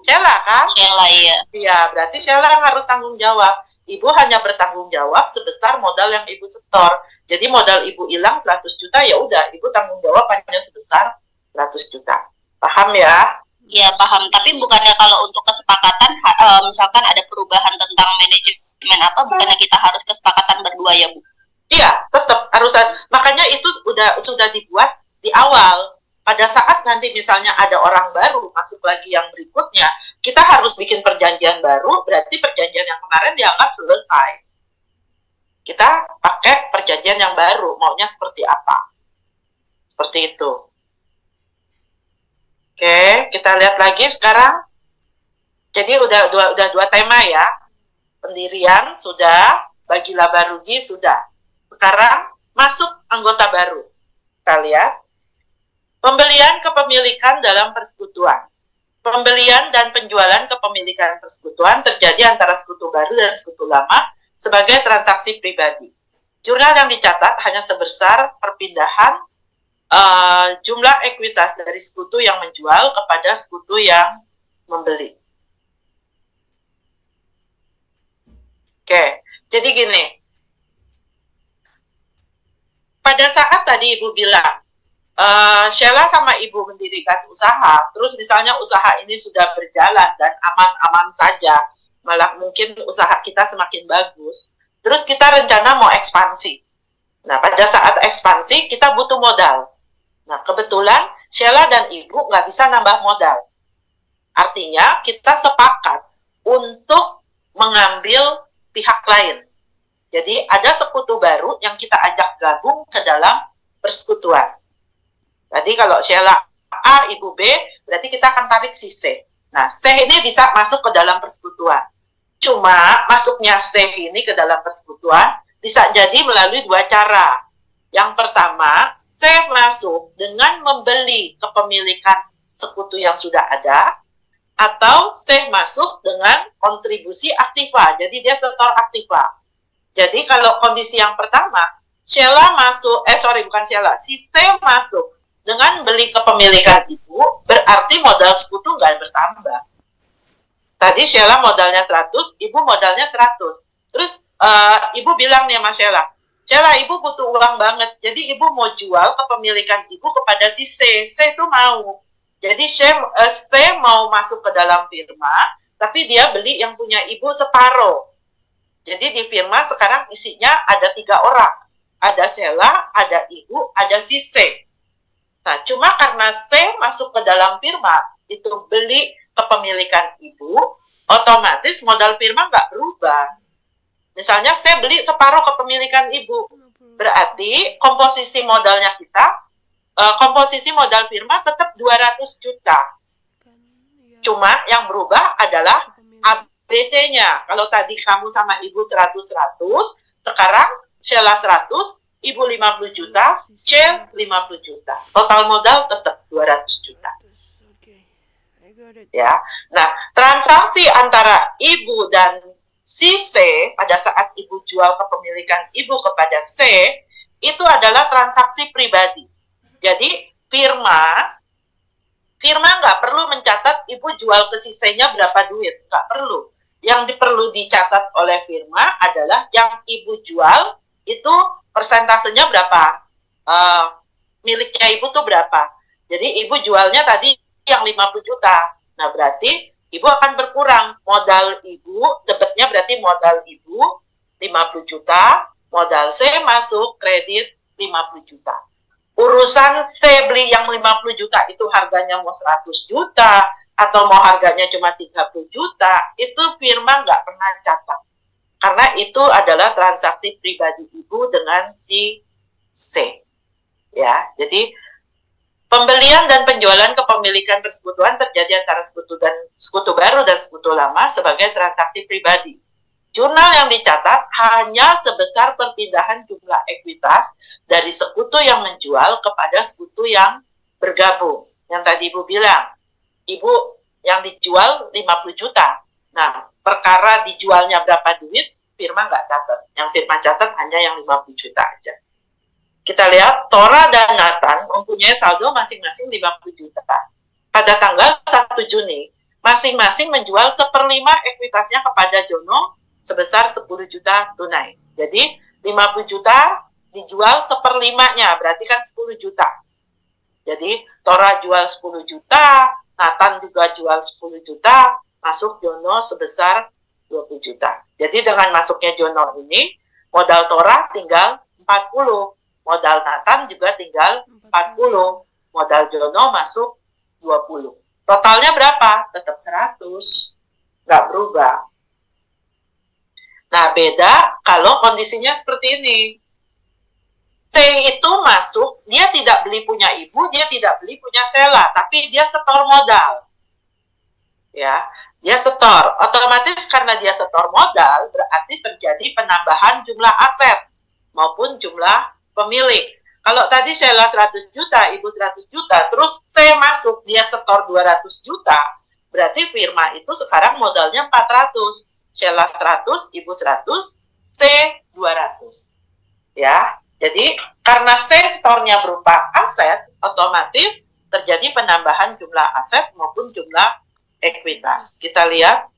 Sheila kan? Sheila, iya. Iya, berarti Sheila yang harus tanggung jawab. Ibu hanya bertanggung jawab sebesar modal yang ibu setor. Jadi modal ibu hilang 100 juta, ya udah, ibu tanggung jawab hanya sebesar 100 juta. Paham ya? Iya, paham. Tapi bukannya kalau untuk kesepakatan, misalkan ada perubahan tentang manajemen apa, bukannya kita harus kesepakatan berdua ya, Bu? Iya, tetap harus. Makanya itu sudah dibuat di awal. Pada saat nanti misalnya ada orang baru masuk lagi yang berikutnya, kita harus bikin perjanjian baru, berarti perjanjian yang kemarin dianggap selesai. Kita pakai perjanjian yang baru, maunya seperti apa. Seperti itu. Oke, kita lihat lagi sekarang. Jadi udah dua tema ya. Pendirian sudah, bagi laba rugi sudah. Sekarang masuk anggota baru. Kita lihat. Pembelian kepemilikan dalam persekutuan. Pembelian dan penjualan kepemilikan persekutuan terjadi antara sekutu baru dan sekutu lama sebagai transaksi pribadi. Jurnal yang dicatat hanya sebesar perpindahan jumlah ekuitas dari sekutu yang menjual kepada sekutu yang membeli. Oke, jadi gini. Pada saat tadi Ibu bilang, Sheila sama ibu mendirikan usaha, terus misalnya usaha ini sudah berjalan dan aman-aman saja, malah mungkin usaha kita semakin bagus, terus kita rencana mau ekspansi. Nah, pada saat ekspansi kita butuh modal. Nah, kebetulan Sheila dan ibu nggak bisa nambah modal. Artinya kita sepakat untuk mengambil pihak lain. Jadi ada sekutu baru yang kita ajak gabung ke dalam persekutuan. Tadi kalau Sheila A, Ibu B, berarti kita akan tarik si C. Nah, C ini bisa masuk ke dalam persekutuan. Cuma masuknya C ini ke dalam persekutuan bisa jadi melalui dua cara. Yang pertama, C masuk dengan membeli kepemilikan sekutu yang sudah ada, atau C masuk dengan kontribusi aktiva. Jadi dia setor aktiva. Jadi kalau kondisi yang pertama, Sheila masuk, bukan Sheila, si C masuk dengan beli kepemilikan ibu, berarti modal sekutu nggak bertambah. Tadi Sheila modalnya 100, ibu modalnya 100. Terus ibu bilang nih sama Sheila, ibu butuh uang banget, jadi ibu mau jual kepemilikan ibu kepada si C. C itu mau. Jadi C mau masuk ke dalam firma, tapi dia beli yang punya ibu separuh. Jadi di firma sekarang isinya ada 3 orang. Ada Sheila, ada ibu, ada si C. Nah, cuma karena C masuk ke dalam firma, itu beli kepemilikan ibu, otomatis modal firma nggak berubah. Misalnya C beli separuh kepemilikan ibu, berarti komposisi modalnya kita, komposisi modal firma tetap 200 juta. Cuma yang berubah adalah ABC-nya. Kalau tadi kamu sama ibu 100-100, sekarang Sheila 100, ibu 50 juta, C 50 juta. Total modal tetap 200 juta. Ya. Nah, transaksi antara ibu dan si C pada saat ibu jual kepemilikan ibu kepada C itu adalah transaksi pribadi. Jadi firma nggak perlu mencatat ibu jual ke si C-nya berapa duit, nggak perlu. Yang perlu dicatat oleh firma adalah yang ibu jual itu persentasenya berapa, miliknya ibu tuh berapa. Jadi ibu jualnya tadi yang 50 juta. Nah, berarti ibu akan berkurang. Modal ibu, debetnya berarti modal ibu 50 juta, modal C masuk kredit 50 juta. Urusan C beli yang 50 juta itu harganya mau 100 juta, atau mau harganya cuma 30 juta, itu firma nggak pernah catat. Karena itu adalah transaksi pribadi ibu dengan si C. Ya, jadi pembelian dan penjualan kepemilikan persekutuan terjadi antara sekutu baru dan sekutu lama sebagai transaksi pribadi. Jurnal yang dicatat hanya sebesar perpindahan jumlah ekuitas dari sekutu yang menjual kepada sekutu yang bergabung. Yang tadi ibu bilang, ibu yang dijual 50 juta. Nah, perkara dijualnya berapa duit, firma nggak catat. Yang firma catat hanya yang 50 juta aja. Kita lihat, Tora dan Nathan mempunyai saldo masing-masing 50 juta. pada tanggal 1 Juni, masing-masing menjual 1/5 ekuitasnya kepada Jono sebesar 10 juta tunai. Jadi 50 juta dijual 1/5-nya, berarti kan 10 juta. Jadi Tora jual 10 juta, Nathan juga jual 10 juta, masuk Jono sebesar 20 juta. Jadi dengan masuknya Jono ini, modal Tora tinggal 40, modal Nathan juga tinggal 40, modal Jono masuk 20. Totalnya berapa? Tetap 100, nggak berubah. Nah, beda kalau kondisinya seperti ini. C itu masuk, dia tidak beli punya ibu, dia tidak beli punya Sheila, tapi dia setor modal. Ya, dia setor. Otomatis karena dia setor modal, berarti terjadi penambahan jumlah aset maupun jumlah pemilik. Kalau tadi Sheila 100 juta, ibu 100 juta, terus C masuk, dia setor 200 juta, berarti firma itu sekarang modalnya 400. Sheila 100, ibu 100, C 200. Ya. Jadi, karena C store-nya berupa aset, otomatis terjadi penambahan jumlah aset maupun jumlah ekuitas. Kita lihat.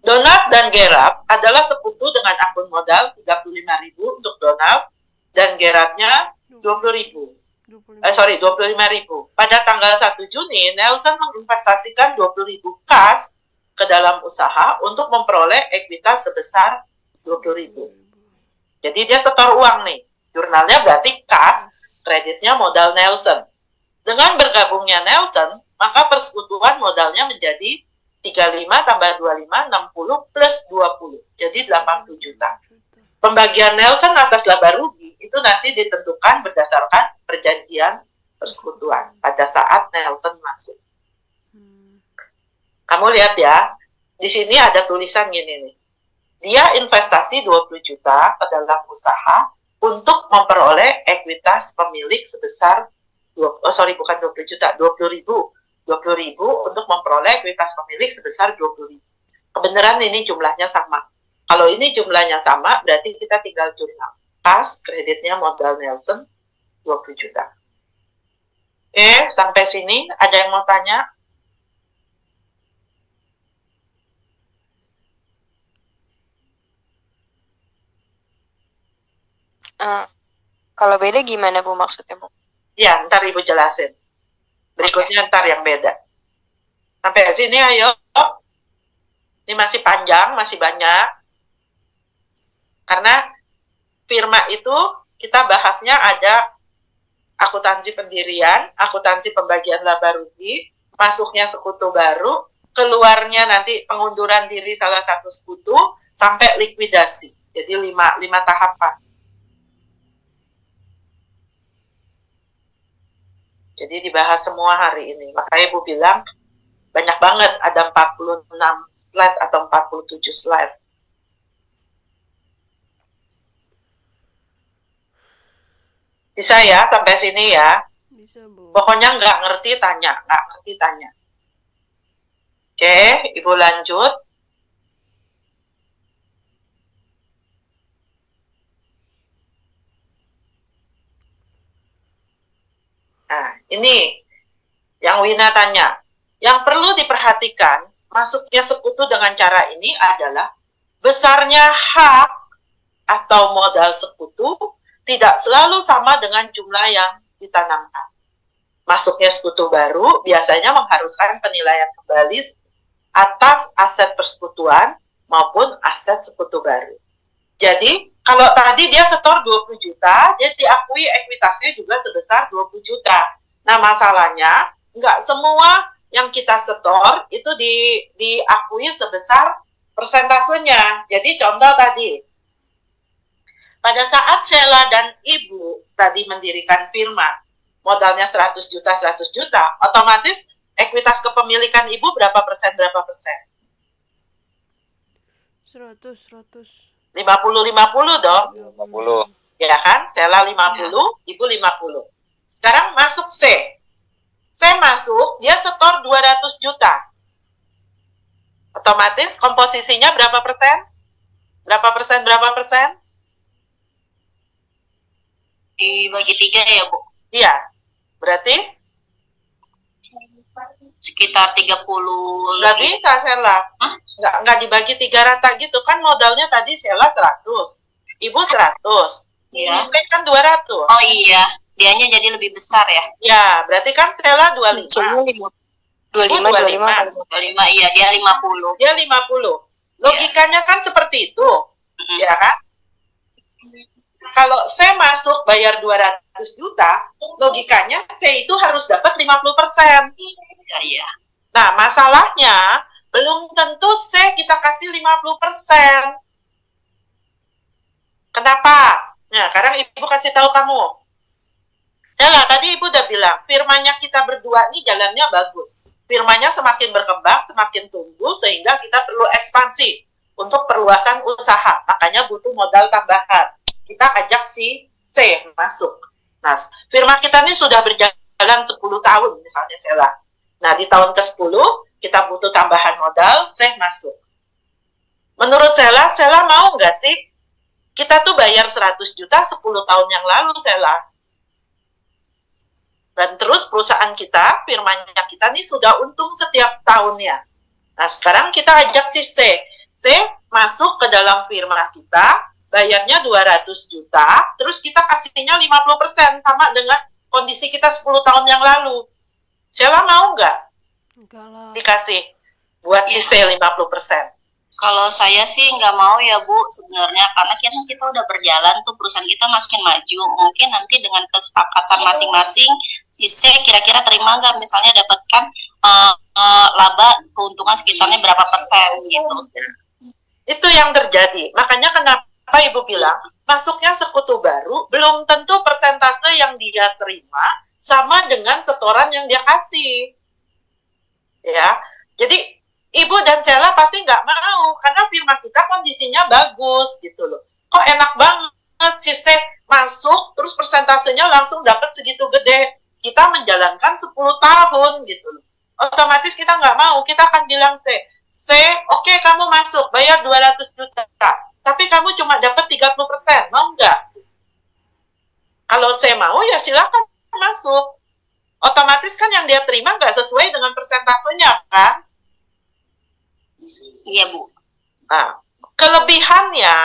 Donald dan Gerard adalah sekutu dengan akun modal 35.000 untuk Donald dan Gerardnya 20.000. 25.000. Pada tanggal 1 Juni, Nelson menginvestasikan 20.000 kas ke dalam usaha untuk memperoleh ekuitas sebesar 20.000. Jadi dia setor uang nih. Jurnalnya berarti kas, kreditnya modal Nelson. Dengan bergabungnya Nelson, maka persekutuan modalnya menjadi 35 tambah 25, 60 plus 20. Jadi 80 juta. Pembagian Nelson atas laba rugi itu nanti ditentukan berdasarkan perjanjian persekutuan pada saat Nelson masuk. Kamu lihat ya, di sini ada tulisan gini nih. Dia investasi 20 juta ke dalam usaha untuk memperoleh ekuitas pemilik sebesar, bukan 20 juta, 20.000. 20.000 untuk memperoleh ekuitas pemilik sebesar 20.000. Kebenaran ini jumlahnya sama. Kalau ini jumlahnya sama, berarti kita tinggal jurnal. Kas, kreditnya modal Nelson, 20 juta. Oke, sampai sini ada yang mau tanya? Kalau beda gimana Bu maksudnya Bu? Ya, ntar Ibu jelasin. Berikutnya ntar yang beda. Sampai sini ayo. Ini masih panjang, masih banyak. Karena firma itu kita bahasnya ada akuntansi pendirian, akuntansi pembagian laba rugi, masuknya sekutu baru, keluarnya nanti pengunduran diri salah satu sekutu, sampai likuidasi. Jadi 5 tahapan. Jadi dibahas semua hari ini. Makanya Ibu bilang banyak banget, ada 46 slide atau 47 slide. Bisa ya sampai sini ya? Bisa, Bu. Pokoknya nggak ngerti tanya, nggak ngerti tanya. Oke, Ibu lanjut. Nah, ini yang Wina tanya. Yang perlu diperhatikan, masuknya sekutu dengan cara ini adalah besarnya hak atau modal sekutu tidak selalu sama dengan jumlah yang ditanamkan. Masuknya sekutu baru biasanya mengharuskan penilaian kembali atas aset persekutuan maupun aset sekutu baru. Jadi, kalau tadi dia setor 20 juta, dia diakui ekuitasnya juga sebesar 20 juta. Nah, masalahnya, nggak semua yang kita setor itu diakui sebesar persentasenya. Jadi, contoh tadi, pada saat Sheila dan Ibu tadi mendirikan firma, modalnya 100 juta, otomatis ekuitas kepemilikan Ibu berapa persen? 100. 50-50 dong. 50. Ya kan? Sheila 50, Ibu 50. Sekarang masuk C. C masuk, dia setor 200 juta. Otomatis komposisinya berapa persen? Berapa persen? Dibagi 3 ya Bu? Iya. Berarti sekitar 30 Nggak bisa, Sela. Nggak dibagi 3 rata gitu. Kan modalnya tadi Sela 100. Ibu 100. Ya. Sise kan 200. Oh iya, dianya jadi lebih besar ya? Ya, berarti kan Sela 25. 25. 25, iya, dia 50. Dia 50. Logikanya kan seperti itu. Ya kan? Kalau saya masuk bayar 200 juta, logikanya saya itu harus dapat 50%. Iya. Nah, masalahnya belum tentu saya kita kasih 50%. Kenapa? Nah, sekarang Ibu kasih tahu kamu. Sela, tadi Ibu udah bilang, firmanya kita berdua ini jalannya bagus. Firmanya semakin berkembang, semakin tumbuh, sehingga kita perlu ekspansi untuk perluasan usaha. Makanya butuh modal tambahan. Kita ajak si C masuk. Nah, firma kita ini sudah berjalan 10 tahun, misalnya Sela. Nah, di tahun ke-10, kita butuh tambahan modal, C masuk. Menurut Sela mau nggak sih? Kita tuh bayar 100 juta 10 tahun yang lalu, Sela. Dan terus perusahaan kita, firmanya kita nih sudah untung setiap tahunnya. Nah, sekarang kita ajak si C. C masuk ke dalam firma kita, bayarnya 200 juta, terus kita kasihnya 50%, sama dengan kondisi kita 10 tahun yang lalu. Sela mau nggak? Enggak lah. Dikasih buat si C 50%. Kalau saya sih nggak mau ya Bu sebenarnya, karena kita udah berjalan tuh, perusahaan kita makin maju. Mungkin nanti dengan kesepakatan masing-masing, si C kira-kira terima nggak misalnya dapatkan laba keuntungan sekitarnya berapa persen gitu. Itu yang terjadi. Makanya kenapa Ibu bilang, masuknya sekutu baru, belum tentu persentase yang dia terima sama dengan setoran yang dia kasih. Ya, jadi Ibu dan Sela pasti nggak mau, karena firma kita kondisinya bagus gitu loh. Kok enak banget si C masuk, terus persentasenya langsung dapat segitu gede. Kita menjalankan 10 tahun gitu loh. Otomatis kita nggak mau, kita akan bilang C, oke, kamu masuk, bayar 200 juta. Tapi kamu cuma dapat 30%, mau nggak? Kalau saya mau, ya silakan masuk. Otomatis kan yang dia terima nggak sesuai dengan persentasenya, kan? Iya, Bu. Nah, kelebihannya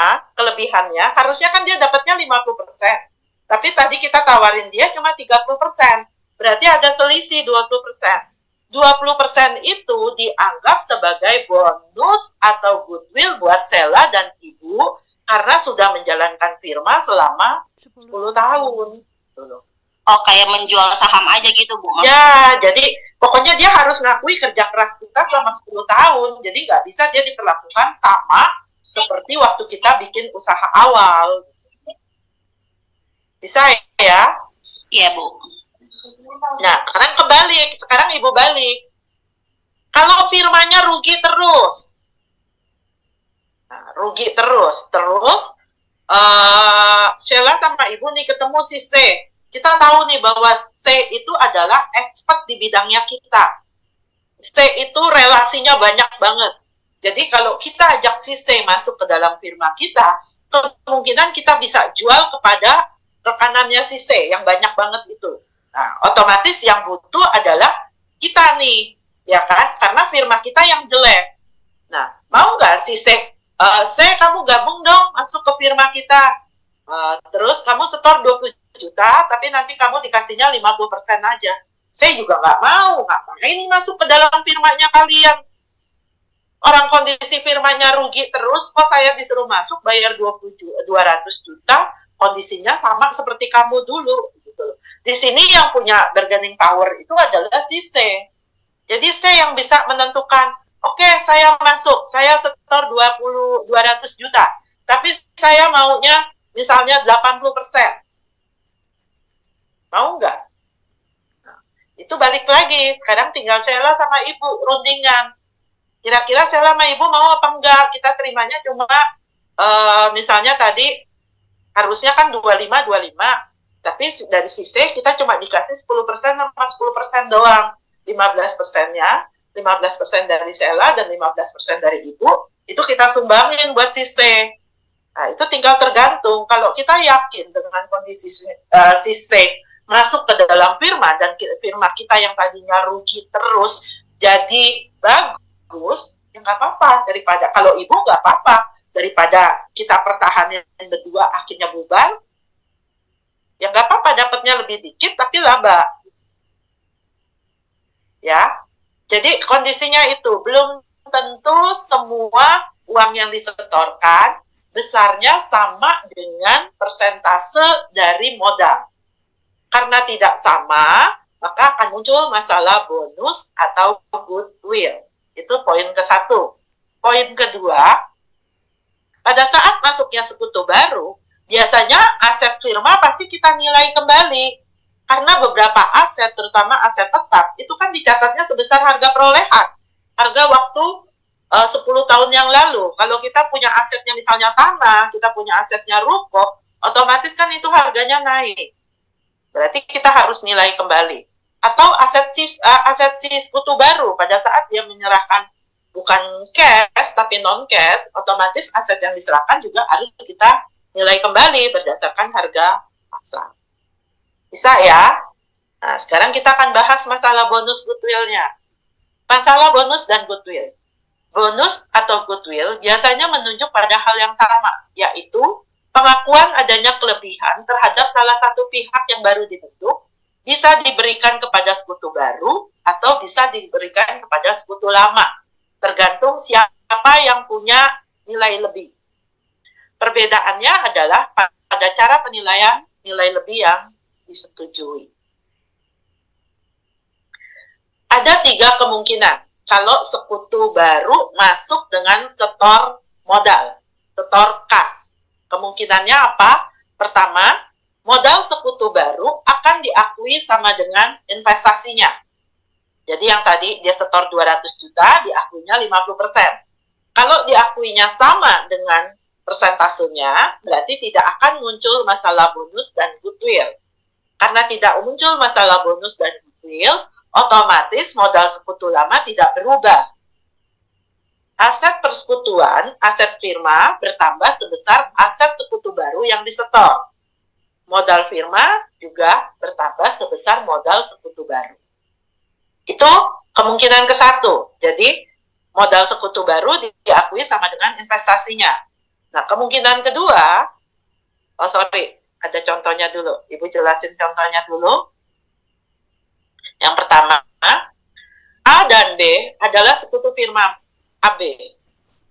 harusnya kan dia dapatnya 50%. Tapi tadi kita tawarin dia cuma 30%. Berarti ada selisih 20%. 20% itu dianggap sebagai bonus atau goodwill buat Sela dan Ibu karena sudah menjalankan firma selama 10 tahun. Oh, kayak menjual saham aja gitu, Bu? Ya, jadi pokoknya dia harus ngakui kerja keras kita selama 10 tahun. Jadi nggak bisa dia diperlakukan sama seperti waktu kita bikin usaha awal. Bisa ya? Iya, Bu. Nah, sekarang kebalik. Sekarang Ibu balik. Kalau firmanya rugi terus. Nah, rugi terus. Terus, Sheila sama Ibu nih ketemu si C. Kita tahu nih bahwa C itu adalah expert di bidangnya kita. C itu relasinya banyak banget. Jadi kalau kita ajak si C masuk ke dalam firma kita, kemungkinan kita bisa jual kepada rekanannya si C yang banyak banget itu. Nah, otomatis yang butuh adalah kita nih, ya kan? Karena firma kita yang jelek. Nah, mau nggak si C? C, kamu gabung dong masuk ke firma kita. Terus kamu setor 20 juta, tapi nanti kamu dikasihnya 50% aja. Saya juga nggak mau, ngapain masuk ke dalam firmanya kalian. Orang kondisi firmanya rugi terus, kok saya disuruh masuk bayar 200 juta, kondisinya sama seperti kamu dulu. Gitu. Di sini yang punya bargaining power itu adalah si C. Jadi C yang bisa menentukan, oke, saya masuk, saya setor 200 juta, tapi saya maunya misalnya 80%. Mau nggak? Nah, itu balik lagi. Sekarang tinggal Sheila sama Ibu rundingan. Kira-kira Sheila sama Ibu mau apa enggak? Kita terimanya cuma misalnya tadi harusnya kan 25, tapi dari sisi kita cuma dikasih 10% sama 10% doang. 15%-nya, 15% dari Sheila dan 15% dari Ibu, itu kita sumbangin buat sisi. Nah, itu tinggal tergantung. Kalau kita yakin dengan kondisi sisi masuk ke dalam firma dan firma kita yang tadinya rugi terus jadi bagus, ya nggak apa-apa. Daripada kalau ibu nggak apa-apa, daripada kita pertahanan berdua akhirnya bubar, ya nggak apa-apa, dapatnya lebih dikit tapi laba. Ya, jadi kondisinya itu belum tentu semua uang yang disetorkan besarnya sama dengan persentase dari modal. Karena tidak sama, maka akan muncul masalah bonus atau goodwill. Itu poin ke-1. Poin kedua, pada saat masuknya sekutu baru, biasanya aset firma pasti kita nilai kembali. Karena beberapa aset, terutama aset tetap, itu kan dicatatnya sebesar harga perolehan. Harga waktu 10 tahun yang lalu. Kalau kita punya asetnya misalnya tanah, kita punya asetnya ruko, otomatis kan itu harganya naik. Berarti kita harus nilai kembali. Atau aset si sekutu baru, pada saat dia menyerahkan bukan cash, tapi non-cash, otomatis aset yang diserahkan juga harus kita nilai kembali berdasarkan harga pasar. Bisa ya? Nah, sekarang kita akan bahas masalah bonus goodwill-nya. Masalah bonus dan goodwill. Bonus atau goodwill biasanya menunjuk pada hal yang sama, yaitu pengakuan adanya kelebihan terhadap salah satu pihak yang baru dibentuk, bisa diberikan kepada sekutu baru atau bisa diberikan kepada sekutu lama, tergantung siapa yang punya nilai lebih. Perbedaannya adalah pada cara penilaian nilai lebih yang disetujui. Ada 3 kemungkinan kalau sekutu baru masuk dengan setor modal, setor kas. Kemungkinannya apa? Pertama, modal sekutu baru akan diakui sama dengan investasinya. Jadi yang tadi dia setor 200 juta, diakuinya 50%. Kalau diakuinya sama dengan persentasenya, berarti tidak akan muncul masalah bonus dan goodwill. Karena tidak muncul masalah bonus dan goodwill, otomatis modal sekutu lama tidak berubah. Aset persekutuan, aset firma bertambah sebesar aset sekutu baru yang disetor. Modal firma juga bertambah sebesar modal sekutu baru. Itu kemungkinan ke-1. Jadi, modal sekutu baru diakui sama dengan investasinya. Nah, kemungkinan kedua, ada contohnya dulu. Ibu jelasin contohnya dulu. Yang pertama, A dan B adalah sekutu firma AB.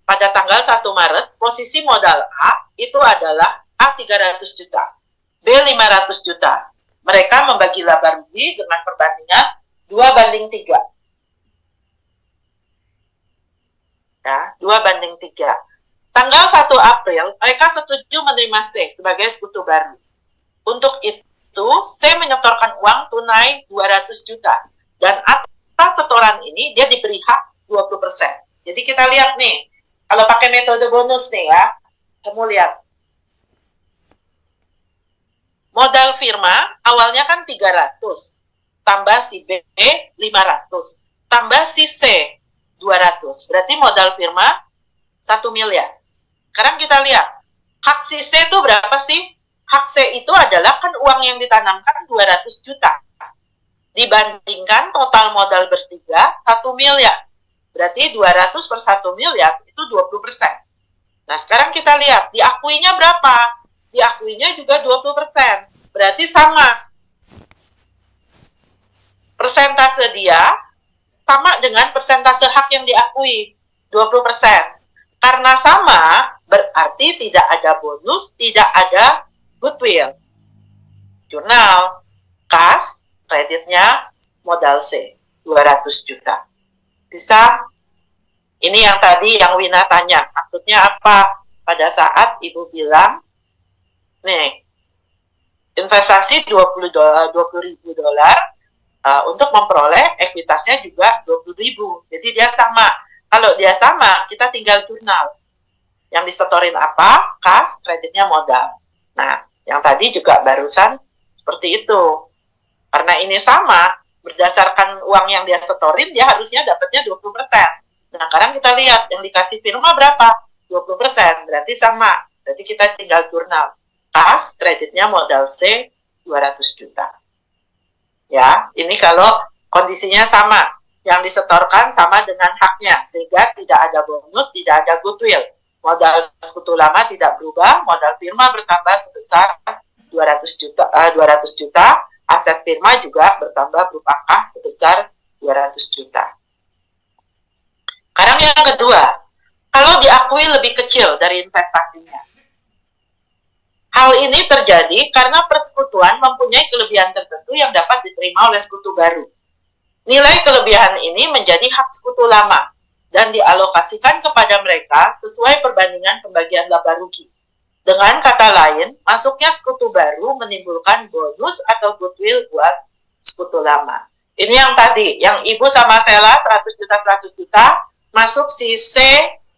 Pada tanggal 1 Maret, posisi modal A itu adalah A 300 juta, B 500 juta. Mereka membagi laba rugi dengan perbandingan 2:3. Ya, 2:3. Tanggal 1 April, mereka setuju menerima C sebagai sekutu baru. Untuk itu, C menyetorkan uang tunai 200 juta. Dan atas setoran ini, dia diberi hak 20%. Jadi kita lihat nih, kalau pakai metode bonus nih ya, kamu lihat. Modal firma awalnya kan 300, tambah si B 500, tambah si C 200. Berarti modal firma 1 miliar. Sekarang kita lihat, hak si C itu berapa sih? Hak C itu adalah kan uang yang ditanamkan 200 juta. Dibandingkan total modal bertiga 1 miliar. Berarti 200 per 1 miliar itu 20%. Nah, sekarang kita lihat, diakuinya berapa? Diakuinya juga 20%. Berarti sama. Persentase dia sama dengan persentase hak yang diakui, 20%. Karena sama, berarti tidak ada bonus, tidak ada goodwill. Jurnal, kas, kreditnya modal C, 200 juta. Bisa? Ini yang tadi yang Wina tanya, maksudnya apa? Pada saat Ibu bilang, nih, investasi $20.000 untuk memperoleh ekuitasnya juga 20.000. Jadi dia sama. Kalau dia sama, kita tinggal jurnal. Yang disetorin apa? Kas, kreditnya modal. Nah, yang tadi juga barusan seperti itu. Karena ini sama, berdasarkan uang yang dia setorin, dia harusnya dapatnya 20%. Nah, sekarang kita lihat, yang dikasih firma berapa? 20%, berarti sama. Berarti kita tinggal jurnal. Kas, kreditnya modal C, 200 juta. Ya, ini kalau kondisinya sama. yang disetorkan sama dengan haknya, sehingga tidak ada bonus, tidak ada goodwill. Modal sekutu lama tidak berubah, modal firma bertambah sebesar 200 juta, aset firma juga bertambah berupa kas sebesar 200 juta. Sekarang yang kedua, kalau diakui lebih kecil dari investasinya. Hal ini terjadi karena persekutuan mempunyai kelebihan tertentu yang dapat diterima oleh sekutu baru. Nilai kelebihan ini menjadi hak sekutu lama dan dialokasikan kepada mereka sesuai perbandingan pembagian laba rugi. Dengan kata lain, masuknya sekutu baru menimbulkan bonus atau goodwill buat sekutu lama. Ini yang tadi, yang Ibu sama Sela 100 juta, masuk si C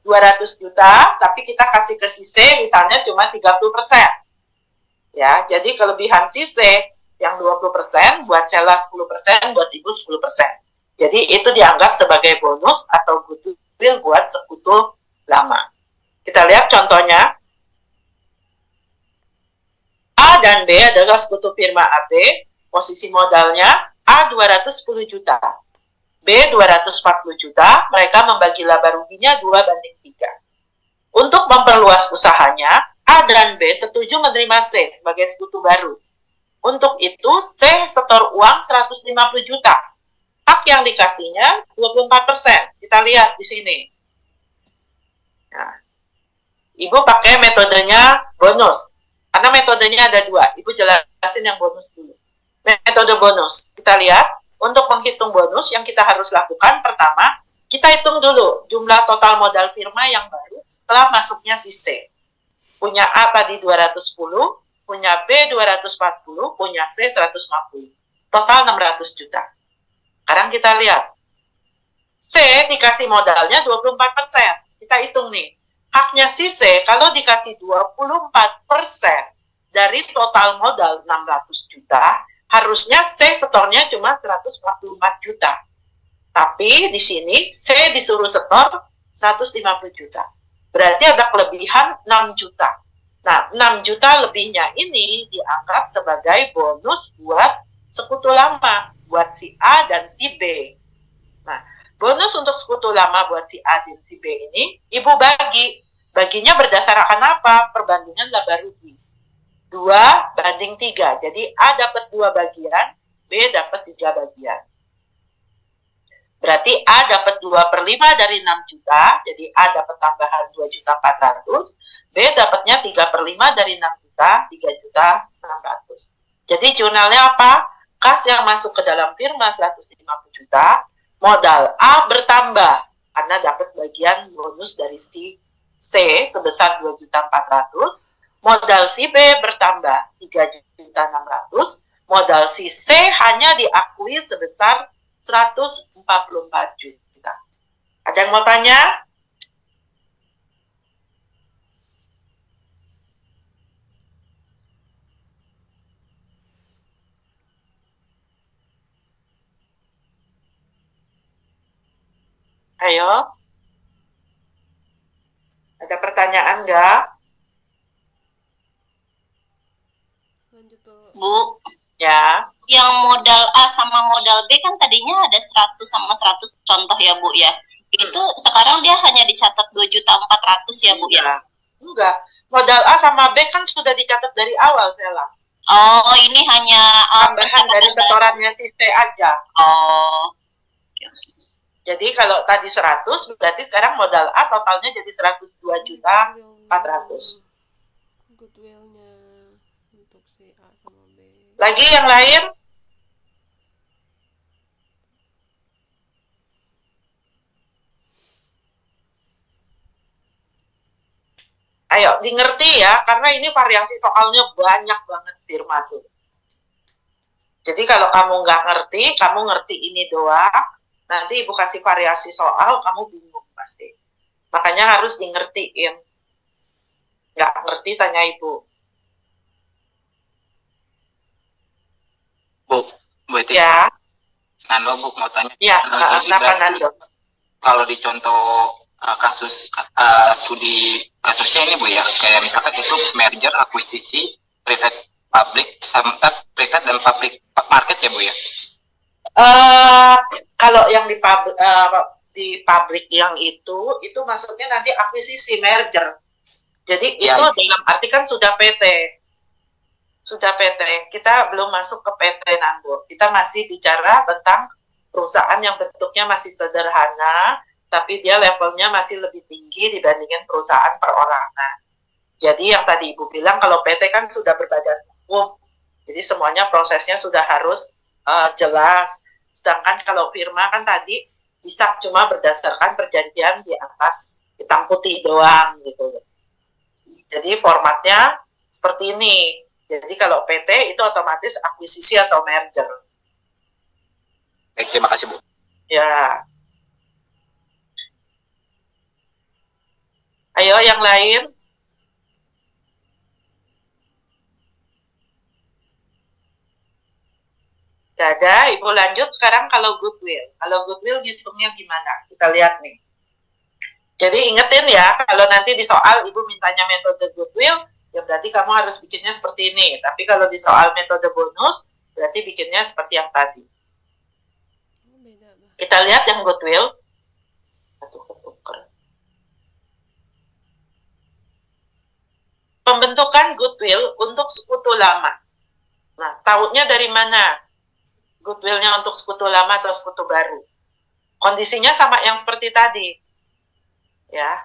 200 juta, tapi kita kasih ke si C misalnya cuma 30%. Ya, jadi kelebihan si C yang 20%, buat Sela 10%, buat Ibu 10%. Jadi itu dianggap sebagai bonus atau goodwill buat sekutu lama. Kita lihat contohnya. A dan B adalah sekutu firma AB, posisi modalnya A 210 juta, B 240 juta, mereka membagi laba ruginya 2:3. Untuk memperluas usahanya, A dan B setuju menerima C sebagai sekutu baru. Untuk itu, C setor uang 150 juta. Hak yang dikasihnya 24%. Kita lihat di sini. Nah, Ibu pakai metodenya bonus. Karena metodenya ada dua. Ibu jelasin yang bonus dulu. Metode bonus. Kita lihat, untuk menghitung bonus yang kita harus lakukan, pertama, kita hitung dulu jumlah total modal firma yang baru setelah masuknya si C. Punya A tadi 210, punya B 240, punya C 150. Total 600 juta. Sekarang kita lihat. C dikasih modalnya 24%. Kita hitung nih. Haknya si C kalau dikasih 24% dari total modal 600 juta, harusnya C setornya cuma 144 juta. Tapi di sini C disuruh setor 150 juta. Berarti ada kelebihan 6 juta. Nah, 6 juta lebihnya ini dianggap sebagai bonus buat sekutu lama, buat si A dan si B. Nah, bonus untuk sekutu lama buat si A dan si B ini, Ibu bagi. Baginya berdasarkan apa? Perbandingan laba rugi. 2:3. Jadi A dapat 2 bagian, B dapat 3 bagian. Berarti A dapat 2/5 dari 6 juta, jadi A dapat tambahan 2.400.000, B dapatnya 3/5 dari 6 juta, 3.600.000. Jadi jurnalnya apa? Kas yang masuk ke dalam firma 150 juta, modal A bertambah karena dapat bagian bonus dari si C sebesar 2.400.000, modal si B bertambah 3.600.000, modal si C hanya diakui sebesar 144 juta. Ada yang mau tanya? Ayo. Ada pertanyaan nggak? Lanjut tuh. Bu, Ya. yang modal A sama modal B kan tadinya ada 100 sama 100 contoh ya Bu ya. Itu sekarang dia hanya dicatat 2.400.000 ya Bu ya. Enggak. Modal A sama B kan sudah dicatat dari awal, Sela. Oh, ini hanya Tambahan dari setorannya si C aja. Oh. Jadi kalau tadi 100, berarti sekarang modal A totalnya jadi 102.400.000. Goodwill-nya untuk si A sama B. Lagi yang lain? Ayo, di ngerti ya, karena ini variasi soalnya banyak banget firma tuh. Jadi kalau kamu nggak ngerti, kamu ngerti ini doang, nanti Ibu kasih variasi soal, kamu bingung pasti. Makanya harus di ngertiin. Nggak ngerti, tanya Ibu. Bu itu Ya, Nando, Bu mau tanya. ya, Jadi kenapa berarti Nando? kalau di contoh kasus studi kasusnya ini Bu ya, kayak misalkan itu merger, akuisisi, private public, private dan public market ya Bu ya. Eh, kalau yang di pabrik yang itu maksudnya nanti akuisisi merger. Jadi Ya. itu dalam arti kan sudah PT. Sudah PT. Kita belum masuk ke PT Nanggur. Kita masih bicara tentang perusahaan yang bentuknya masih sederhana, tapi dia levelnya masih lebih tinggi dibandingkan perusahaan perorangan. Jadi yang tadi Ibu bilang kalau PT kan sudah berbadan hukum, jadi semuanya prosesnya sudah harus jelas. Sedangkan kalau firma kan tadi bisa cuma berdasarkan perjanjian di atas hitam putih doang gitu. Jadi formatnya seperti ini. Jadi kalau PT itu otomatis akuisisi atau merger. Baik, terima kasih, Bu. Ya. Ayo yang lain. Gak ada, Ibu lanjut sekarang kalau goodwill. Kalau goodwill ngitungnya gimana? Kita lihat nih. Jadi ingetin ya, kalau nanti di soal Ibu mintanya metode goodwill, ya berarti kamu harus bikinnya seperti ini. Tapi kalau di soal metode bonus, berarti bikinnya seperti yang tadi. Beda, Bah. Kita lihat yang goodwill. Aduh, ketuker. Pembentukan goodwill untuk sekutu lama. Nah, tahunya dari mana? Goodwill-nya untuk sekutu lama atau sekutu baru. Kondisinya sama yang seperti tadi. Ya.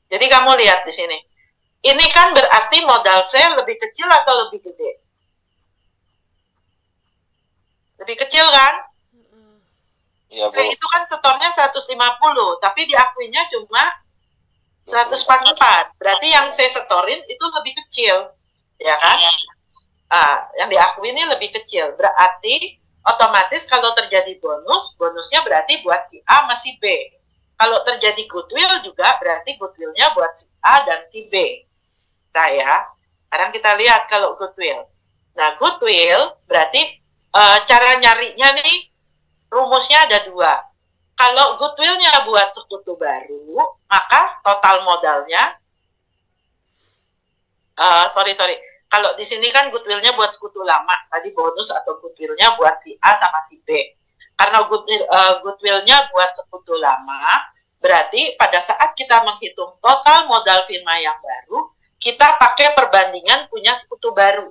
Jadi kamu lihat di sini. Ini kan berarti modal saya lebih kecil atau lebih gede? Lebih kecil kan? Iya, Bu. Saya itu kan setornya 150, tapi diakuinya cuma 144. Berarti yang saya setorin itu lebih kecil. Ya kan? Yang diakui ini lebih kecil. Berarti otomatis kalau terjadi bonus, bonusnya berarti buat si A masih B. Kalau terjadi goodwill juga berarti goodwill-nya buat si A dan si B. Nah ya, sekarang kita lihat kalau goodwill. Nah, goodwill berarti cara nyarinya nih, rumusnya ada dua. Kalau goodwill-nya buat sekutu baru, maka total modalnya, kalau di sini kan goodwill-nya buat sekutu lama, tadi bonus atau goodwill-nya buat si A sama si B. Karena goodwill-nya buat sekutu lama, berarti pada saat kita menghitung total modal firma yang baru, kita pakai perbandingan punya sekutu baru.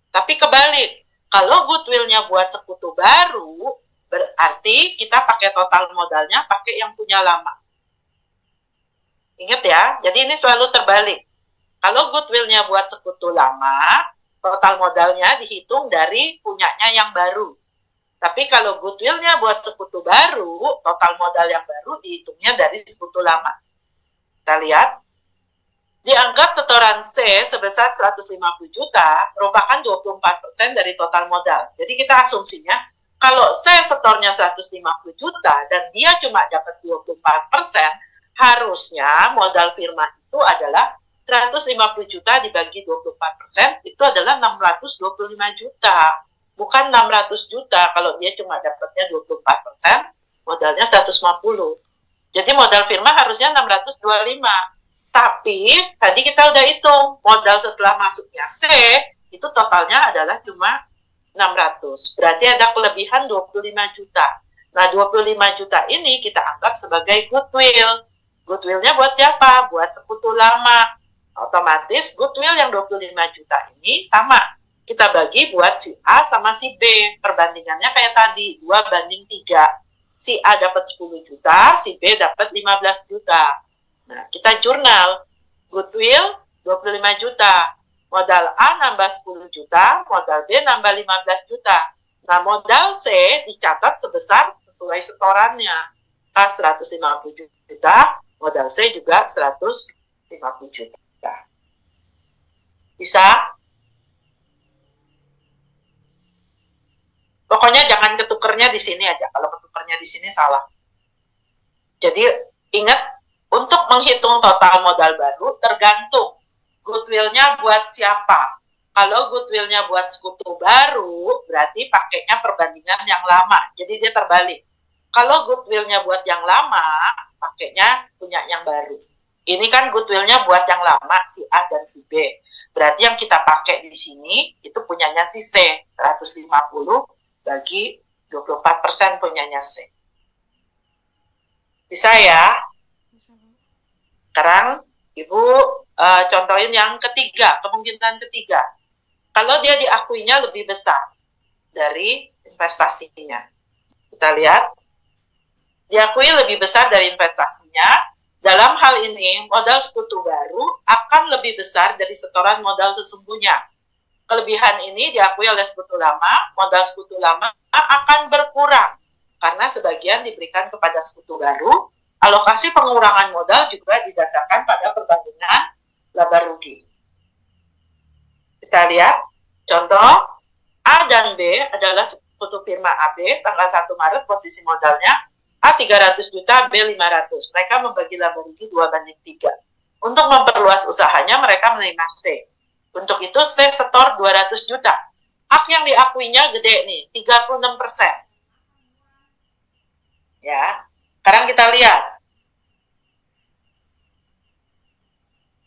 Tapi kebalik, kalau goodwill-nya buat sekutu baru, berarti kita pakai total modalnya, pakai yang punya lama. Ingat ya, jadi ini selalu terbalik. Kalau goodwill-nya buat sekutu lama, total modalnya dihitung dari punyanya yang baru. Tapi kalau goodwill-nya buat sekutu baru, total modal yang baru dihitungnya dari sekutu lama. Kita lihat. Dianggap setoran C sebesar 150 juta merupakan 24% dari total modal. Jadi kita asumsinya, kalau C setornya 150 juta dan dia cuma dapat 24%, harusnya modal firma itu adalah 150 juta dibagi 24%, itu adalah 625 juta. Bukan 600 juta kalau dia cuma dapatnya 24%, modalnya 150. Jadi modal firma harusnya 625. Tapi tadi kita udah hitung, modal setelah masuknya C, itu totalnya adalah cuma 600. Berarti ada kelebihan 25 juta. Nah, 25 juta ini kita anggap sebagai goodwill. Goodwill-nya buat siapa? Buat sekutu lama. Otomatis goodwill yang 25 juta ini sama. Kita bagi buat si A sama si B. Perbandingannya kayak tadi, 2:3. Si A dapat 10 juta, si B dapat 15 juta. Nah, kita jurnal. Goodwill 25 juta. Modal A nambah 10 juta, modal B nambah 15 juta. Nah, modal C dicatat sebesar sesuai setorannya. A 150 juta, modal C juga 150 juta. Bisa? Pokoknya jangan ketukernya di sini aja. Kalau ketukernya di sini salah. Jadi ingat, untuk menghitung total modal baru tergantung goodwill-nya buat siapa. Kalau goodwill-nya buat sekutu baru, berarti pakainya perbandingan yang lama. Jadi dia terbalik. Kalau goodwill-nya buat yang lama, pakainya punya yang baru. Ini kan goodwill-nya buat yang lama, si A dan si B. Berarti yang kita pakai di sini, itu punyanya si C. 150 bagi 24% punyanya C. Bisa ya? Sekarang Ibu contohin yang ketiga, kemungkinan ketiga. Kalau dia diakuinya lebih besar dari investasinya. Kita lihat, diakui lebih besar dari investasinya. Dalam hal ini, modal sekutu baru akan lebih besar dari setoran modal tersembunyi. Kelebihan ini diakui oleh sekutu lama, modal sekutu lama akan berkurang karena sebagian diberikan kepada sekutu baru. Alokasi pengurangan modal juga didasarkan pada perbandingan laba rugi. Kita lihat, contoh, A dan B adalah sekutu firma AB, tanggal 1 Maret posisi modalnya A 300 juta, B 500. Mereka membagi laba rugi 2:3. Untuk memperluas usahanya, mereka menerima C. Untuk itu, C setor 200 juta. Hak yang diakuinya gede nih, 36%. Ya, sekarang kita lihat.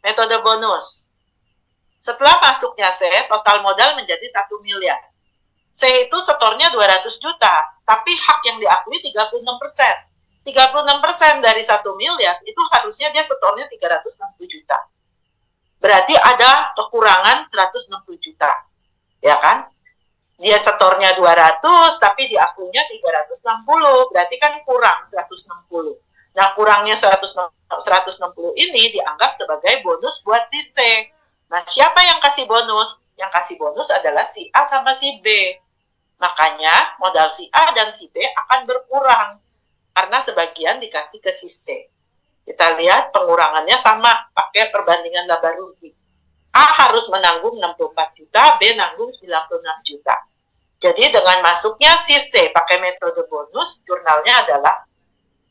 Metode bonus. Setelah masuknya C, total modal menjadi 1 miliar. C itu setornya 200 juta, tapi hak yang diakui 36%. 36% dari 1 miliar, itu harusnya dia setornya 360 juta. Berarti ada kekurangan 160 juta. Ya kan? Dia setornya 200, tapi diakuinya 360. Berarti kan kurang 160. Nah, kurangnya 160 ini dianggap sebagai bonus buat si C. Nah, siapa yang kasih bonus? Yang kasih bonus adalah si A sama si B. Makanya modal si A dan si B akan berkurang karena sebagian dikasih ke si C. Kita lihat pengurangannya sama, pakai perbandingan laba rugi. A harus menanggung 64 juta, B nanggung 96 juta. Jadi dengan masuknya si C pakai metode bonus, jurnalnya adalah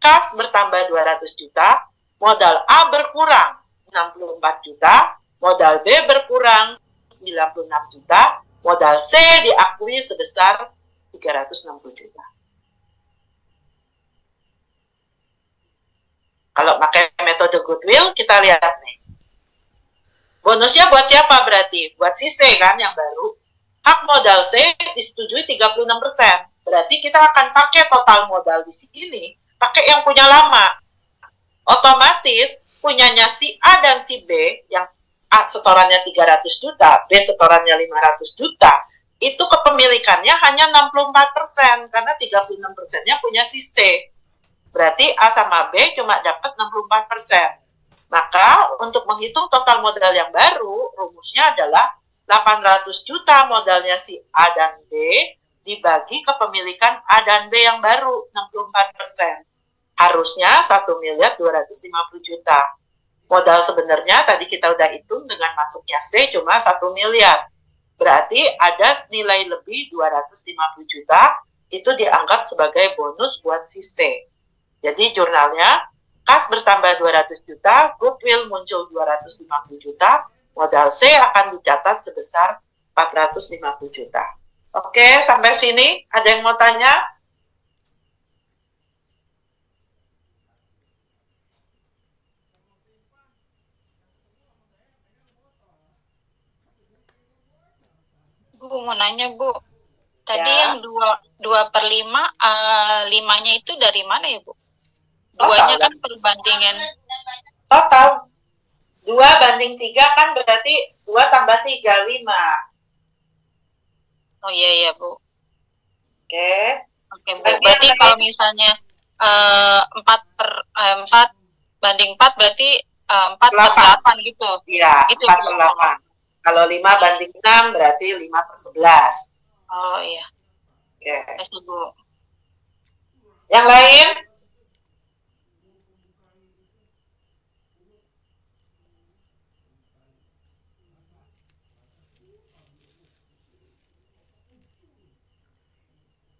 kas bertambah 200 juta, modal A berkurang 64 juta, modal B berkurang 96 juta, modal C diakui sebesar 360 juta. Kalau pakai metode goodwill, kita lihat nih. Bonusnya buat siapa berarti? Buat si C kan yang baru. Hak modal C disetujui 36%. Berarti kita akan pakai total modal di sini, pakai yang punya lama. Otomatis punyanya si A dan si B yang A setorannya 300 juta, B setorannya 500 juta, itu kepemilikannya hanya 64%, karena 36%-nya punya si C. Berarti A sama B cuma dapat 64%. Maka untuk menghitung total modal yang baru, rumusnya adalah 800 juta modalnya si A dan B, dibagi kepemilikan A dan B yang baru, 64%. Harusnya 1.250.000 juta. Modal sebenarnya tadi kita udah hitung dengan masuknya C cuma 1 miliar. Berarti ada nilai lebih 250 juta, itu dianggap sebagai bonus buat si C. Jadi jurnalnya, kas bertambah 200 juta, goodwill muncul 250 juta, modal C akan dicatat sebesar 450 juta. Oke, sampai sini ada yang mau tanya? Bu, mau nanya Bu, tadi Ya. yang 2/5, 5-nya itu dari mana ya Bu? Duanya kan perbandingan. Total 2/3 kan berarti 2 tambah 3, 5. Oh iya Bu. Oke. Oke Bu, berarti kalau misalnya 4/4 berarti 4/8 gitu. Iya, Gitu, 4/8. Kalau 5/6 berarti 5/11. Oh iya. Oke. Kasih Bu. Yang lain?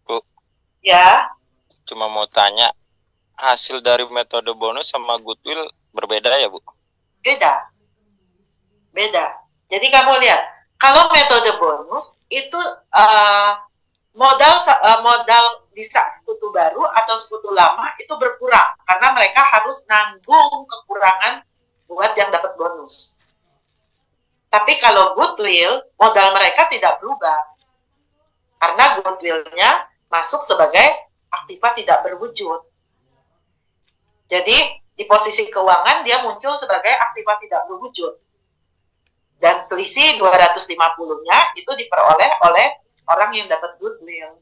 Bu, Ya. cuma mau tanya, hasil dari metode bonus sama goodwill berbeda ya Bu? Beda. Beda. Jadi kamu lihat, kalau metode bonus itu modal bisa sekutu baru atau sekutu lama itu berkurang karena mereka harus nanggung kekurangan buat yang dapat bonus. Tapi kalau goodwill, modal mereka tidak berubah karena goodwill-nya masuk sebagai aktiva tidak berwujud. Jadi di posisi keuangan dia muncul sebagai aktiva tidak berwujud. Dan selisih 250-nya itu diperoleh oleh orang yang dapat goodwill.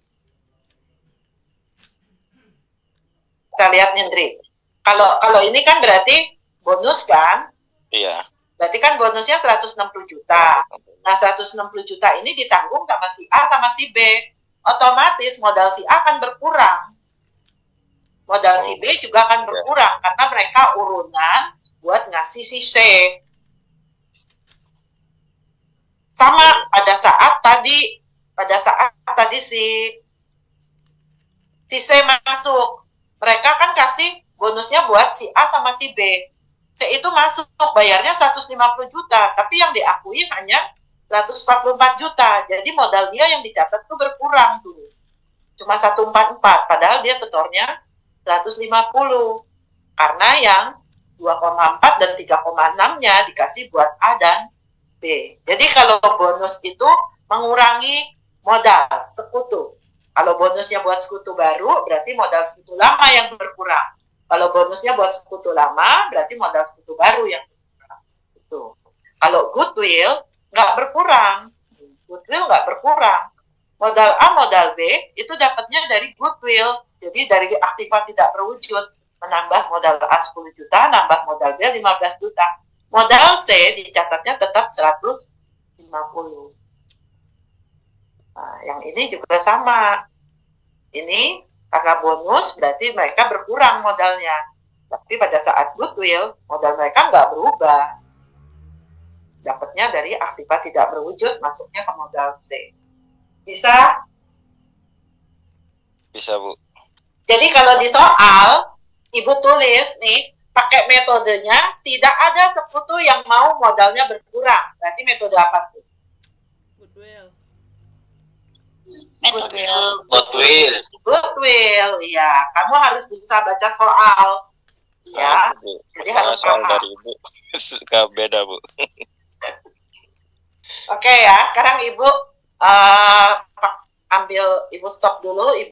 Kita lihat Nindri. Kalau ini kan berarti bonus kan? Iya. Berarti kan bonusnya 160 juta. Nah, 160 juta ini ditanggung sama si A sama si B. Otomatis modal si A akan berkurang. Modal si B juga akan berkurang karena mereka urunan buat ngasih si C. Sama pada saat tadi si C masuk, mereka kan kasih bonusnya buat si A sama si B. C itu masuk bayarnya 150 juta, tapi yang diakui hanya 144 juta. Jadi modal dia yang dicatat tuh berkurang tuh. Cuma 144, padahal dia setornya 150. Karena yang 2,4 dan 3,6-nya dikasih buat A dan B. Jadi kalau bonus itu mengurangi modal sekutu. Kalau bonusnya buat sekutu baru, berarti modal sekutu lama yang berkurang. Kalau bonusnya buat sekutu lama, berarti modal sekutu baru yang berkurang. Itu. Kalau goodwill nggak berkurang. Goodwill nggak berkurang. Modal A, modal B itu dapatnya dari goodwill. Jadi dari aktiva tidak berwujud. Menambah modal A 10 juta, nambah modal B 15 juta. Modal C dicatatnya tetap 150. Nah, yang ini juga sama. Ini karena bonus berarti mereka berkurang modalnya. Tapi pada saat goodwill, modal mereka nggak berubah. Dapatnya dari aktiva tidak berwujud, masuknya ke modal C. Bisa? Bisa, Bu. Jadi kalau di soal, Ibu tulis nih, pakai metodenya, tidak ada sekutu yang mau modalnya berkurang. Berarti metode apa tuh? Goodwill. Goodwill, iya. Kamu harus bisa baca soal. Ya, jadi harus soal paham. dari Ibu suka beda, Bu. Oke ya, sekarang Ibu ambil, Ibu stop dulu. Ibu